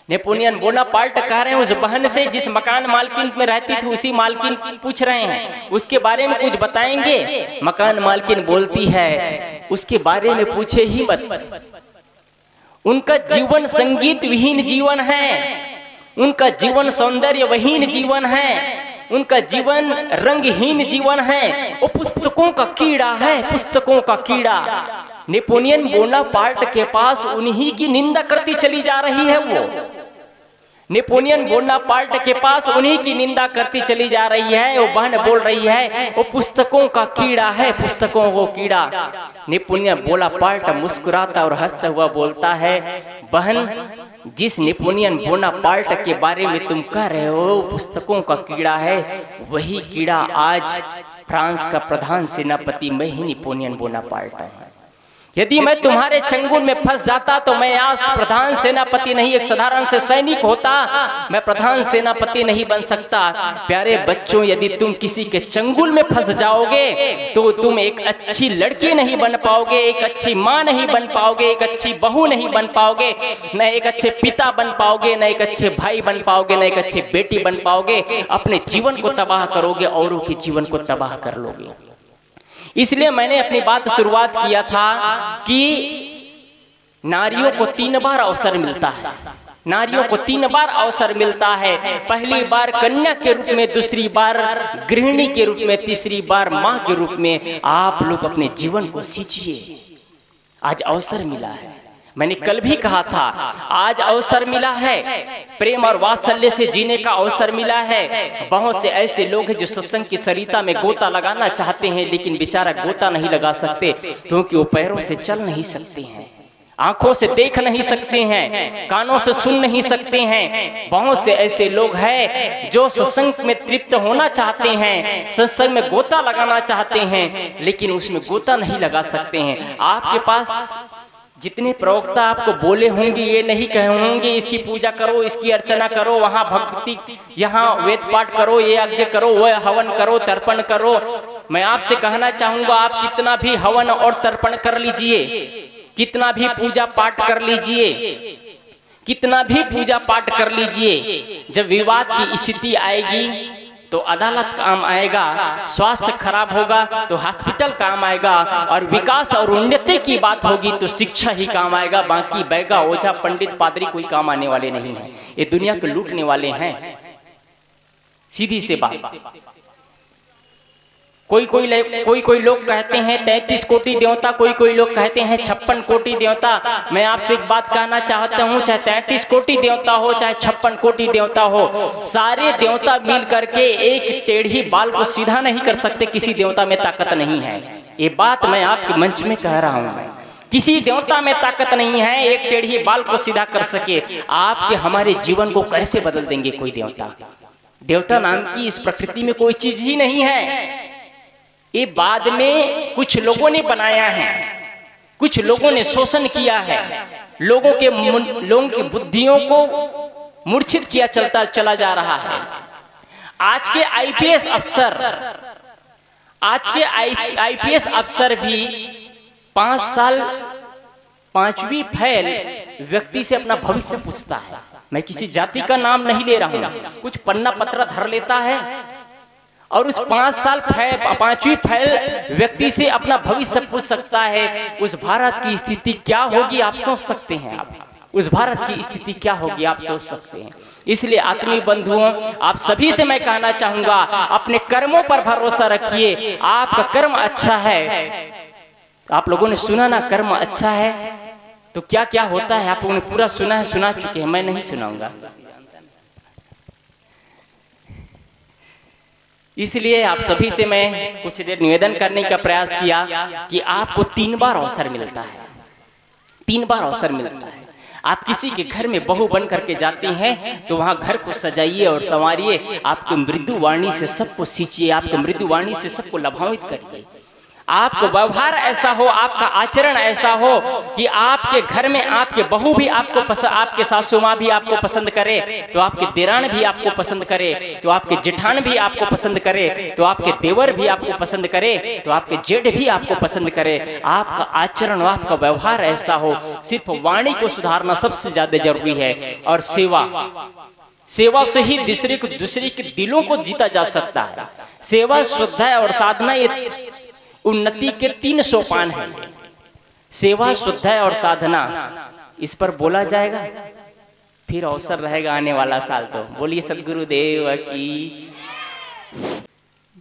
नेपोलियन बोनापार्ट कह रहे हैं उस बहन से जिस मकान मालकिन में रहती थी उसी मालकिन पूछ रहे हैं, उसके बारे में कुछ बताएंगे? मकान मालकिन बोलती है, उसके बारे में पूछे ही मत। उनका जीवन संगीत विहीन जीवन है, उनका जीवन सौंदर्य विहीन जीवन है, उनका जीवन रंगहीन जीवन है। वो पुस्तकों का कीड़ा है, पुस्तकों का कीड़ा। नेपोलियन बोनापार्ट के पास उन्हीं की निंदा करती चली जा रही है वो। नेपोलियन बोनापार्ट के पास उन्हीं की निंदा करती चली जा रही है। वो बहन बोल रही है वो पुस्तकों का कीड़ा है, पुस्तकों को कीड़ा। नेपोलियन बोनापार्ट मुस्कुराता और हंसता हुआ बोलता है, बहन जिस नेपोलियन बोनापार्ट के बारे में तुम कह रहे हो पुस्तकों का कीड़ा है, वही कीड़ा आज फ्रांस का प्रधान सेनापति मैं ही नेपोलियन बोनापार्ट है। यदि मैं तुम्हारे चंगुल में फंस जाता तो मैं आज प्रधान सेनापति नहीं, एक साधारण से सैनिक होता, मैं प्रधान सेनापति नहीं बन सकता। प्यारे बच्चों, यदि तुम किसी के चंगुल में फंस जाओगे तो तुम एक अच्छी लड़की नहीं बन पाओगे, एक अच्छी माँ नहीं बन पाओगे, एक अच्छी बहू नहीं बन पाओगे, न एक अच्छे पिता बन पाओगे, न एक अच्छे भाई बन पाओगे, न एक अच्छे बेटी बन पाओगे। अपने जीवन को तबाह करोगे, औरों के जीवन को तबाह कर लोगे। इसलिए मैंने अपनी बात शुरुआत किया था कि नारियों को 3 बार अवसर मिलता है, नारियों को 3 बार अवसर मिलता है। पहली बार कन्या के रूप में, दूसरी बार गृहिणी के रूप में, तीसरी बार माँ के रूप में। आप लोग अपने जीवन को सींचिए, आज अवसर मिला है। मैंने कल भी कहा था, आज अवसर मिला है, प्रेम और वात्सल्य से जीने का अवसर मिला है। बहुत से ऐसे लोग हैं जो सत्संग की सरिता में गोता लगाना चाहते हैं, लेकिन बेचारा गोता नहीं लगा सकते क्योंकि वो पैरों से चल नहीं सकते हैं, आंखों से देख नहीं सकते हैं, कानों से सुन नहीं सकते हैं। बहुत से ऐसे लोग हैं जो सत्संग में तृप्त होना चाहते हैं, सत्संग में गोता लगाना चाहते हैं, लेकिन उसमें गोता नहीं लगा सकते हैं। आपके पास जितने प्रवक्ता आपको बोले होंगे ये नहीं कहे होंगे इसकी पूजा करो, इसकी अर्चना करो, वहाँ भक्ति, यहाँ वेद पाठ करो, ये यज्ञ करो, वह हवन करो, तर्पण करो। मैं आपसे कहना चाहूंगा, आप कितना भी हवन और तर्पण कर लीजिए, कितना भी पूजा पाठ कर लीजिए, कितना भी पूजा पाठ कर लीजिए, जब विवाद की स्थिति आएगी तो अदालत काम आएगा, स्वास्थ्य खराब होगा तो हॉस्पिटल काम आएगा, और विकास और उन्नति की बात होगी तो शिक्षा ही काम आएगा। बाकी बैगा, ओझा, पंडित, पादरी कोई काम आने वाले नहीं हैं। ये दुनिया को लूटने वाले हैं, सीधी सी बात। कोई कोई लोग कहते हैं 33 कोटि देवता, कोई लोग कहते हैं 56 कोटि देवता। मैं आपसे एक बात कहना चाहता हूँ, चाहे 33 कोटि देवता हो, चाहे 56 कोटि देवता हो, सारे देवता मिल करके एक टेढ़ी बाल को सीधा नहीं कर सकते। किसी देवता में ताकत नहीं है, ये बात मैं आपके मंच में कह रहा हूँ। मैं किसी देवता में ताकत नहीं है एक टेढ़ी बाल को सीधा कर सके। आपके हमारे जीवन को कैसे बदल देंगे कोई देवता? देवता नाम की इस प्रकृति में कोई चीज ही नहीं है। ये बाद में कुछ लोगों ने बनाया है, कुछ लोगों ने शोषण किया है, लोगों की बुद्धियों को मूर्छित किया चला जा रहा है। आज के आईपीएस अफसर भी 5 साल 5वीं फेल व्यक्ति से अपना भविष्य पूछता है। मैं किसी जाति का नाम नहीं ले रहा हूं, कुछ पन्ना पत्र धर लेता है और उस 5 साल 5वीं फेल व्यक्ति से अपना भविष्य पूछ सकता है। उस भारत की स्थिति क्या होगी आप सोच सकते हैं? आप उस भारत की स्थिति क्या होगी आप सोच सकते हैं? इसलिए आत्मीय बंधुओं, आप सभी से मैं कहना चाहूंगा, अपने कर्मों पर भरोसा रखिए। आपका कर्म अच्छा है, आप लोगों ने सुना ना, कर्म अच्छा है तो क्या क्या होता है आप लोगों ने पूरा सुना है, सुना चुके हैं, मैं नहीं सुनाऊंगा। इसलिए आप सभी से मैं कुछ देर निवेदन करने का प्रयास किया कि आपको 3 बार अवसर मिलता है, 3 बार अवसर मिलता है। आप किसी के घर में बहू बन करके जाते हैं तो वहां घर को सजाइए और संवारिए, आपको मृदु वाणी से सबको सींचिए, आपको मृदु वाणी से सबको लभावित करिए। आपका व्यवहार ऐसा हो, आपका आचरण ऐसा हो कि आपके घर में आपके बहू भी आपको पसंद, आपके सासू माँ भी आपको पसंद करे, तो आपके देरान भी आपको पसंद करे, तो आपके जेठान भी आपको पसंद करे, तो आपके देवर भी आपको पसंद करे, तो आपके जेठ भी आपको पसंद करे। आपका आचरण, आपका व्यवहार ऐसा हो। सिर्फ वाणी को सुधारना सबसे ज्यादा जरूरी है। और सेवा से ही दूसरे के दिलों को जीता जा सकता है। सेवा, श्रद्धा और साधना, ये उन्नति के 3 सोपान हैं। सेवा, श्रद्धा और साधना, इस पर बोला जाएगा, फिर अवसर रहेगा आने वाला साल। तो बोलिए सद्गुरुदेव की।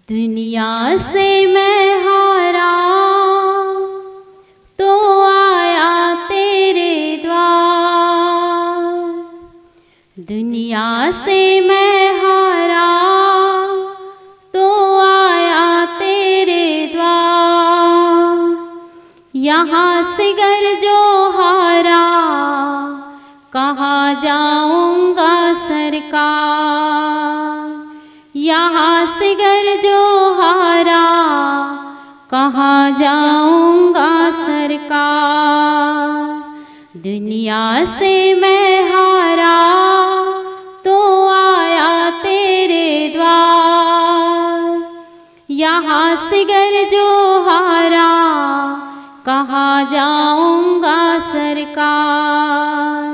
दुनिया से मैं हारा तो आया तेरे द्वार, दुनिया से मैं हारा तो आया तेरे द्वार। यहाँ से गर जो हारा कहाँ जाऊंगा सरकार, यहाँ से गर जो हारा कहाँ जाऊंगा सरकार। दुनिया से मैं हारा तो आया तेरे द्वार, यहाँ से गर जो हारा कहाँ जाऊंगा सरकार।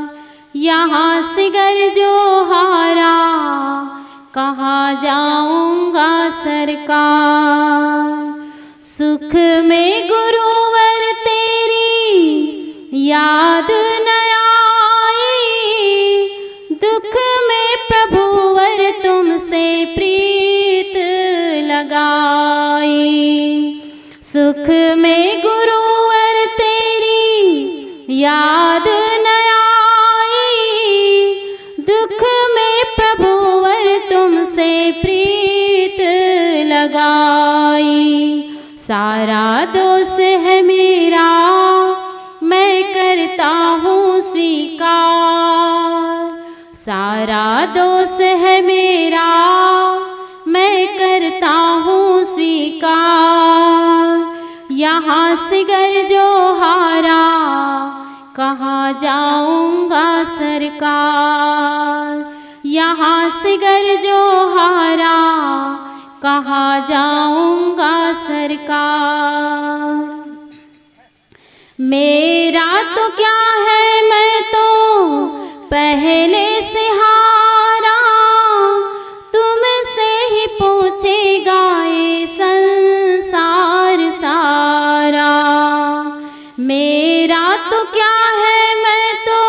यहाँ से गर जो हारा कहाँ जाऊंगा सरकार। सुख में गुरुवर तेरी याद न आई, दुख में प्रभुवर तुमसे प्रीत लगाई। सुख में गुरुवर तेरी याद न आई, दुख में प्रभुवर तुमसे प्रीत लगाई। सारा दोष है मेरा मैं करता हूँ स्वीकार, सारा दोष है मेरा मैं करता हूँ स्वीकार। यहाँ से गर जो हारा कहाँ जाऊंगा सरकार, यहाँ से गर जो हारा कहाँ जाऊंगा सरकार। मेरा तो क्या है मैं तो पहले से हारा, तुमसे ही पूछेगा ये संसार सारा। मेरा तो क्या है मैं तो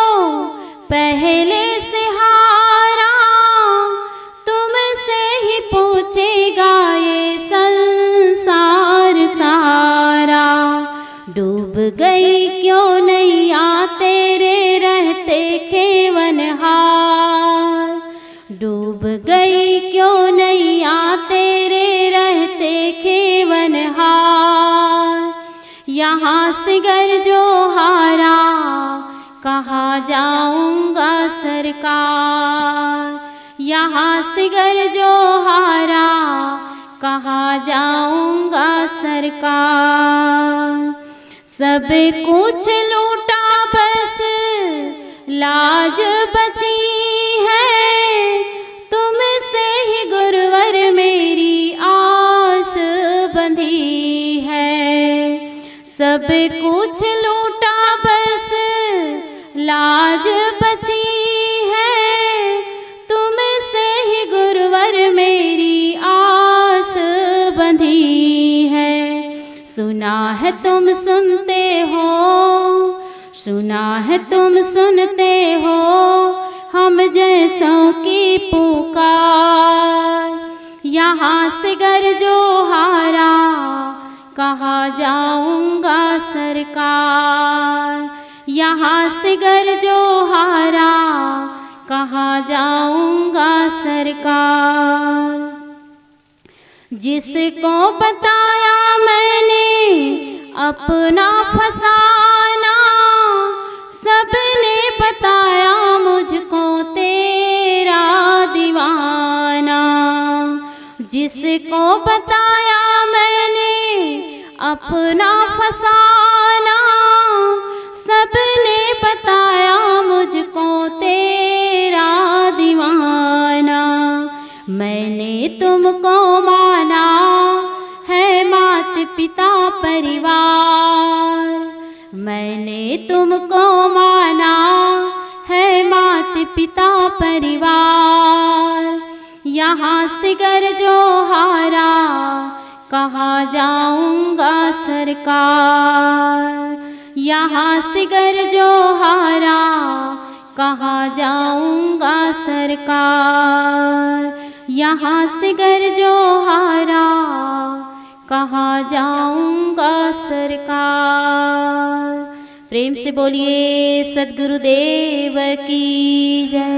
पहले से हारा, तुमसे ही पूछेगा ये संसार सारा। डूब गई क्यों नैया तेरे रहते खेवनहार, डूब गई क्यों नैया तेरे रहते खेवनहार। यहाँ से गर जो हारा कहाँ जाऊंगा सरकार, यहाँ से गर जो हारा कहाँ जाऊंगा सरकार। सब कुछ लूटा बस लाज बची है, तुमसे ही गुरुवर मेरी आस बंधी है। सब कुछ लूटा बस लाज बची है, तुमसे ही गुरुवर मेरी आस बंधी है। सुना है तुम सुनते हो, सुना है तुम सुनते हो हम जैसों की पुकार। यहाँ से गर जो हारा कहाँ जाऊंगा सरकार, यहाँ से गर जो हारा कहाँ जाऊंगा सरकार। जिसको बताया मैंने अपना फसाना, सबने बताया मुझको तेरा दीवाना। जिसको बताया मैंने अपना फसाना, सबने बताया मुझको तेरा दीवाना। मैंने तुमको माना है मात पिता परिवार, मैंने तुमको माना है मात पिता परिवार। यहाँ से गर जो हारा कहाँ जाऊंगा सरकार, यहाँ से गर जो हारा कहाँ जाऊंगा सरकार, यहाँ से गर जो हारा कहाँ जाऊंगा सरकार। प्रेम से बोलिए सद्गुरुदेव की जय।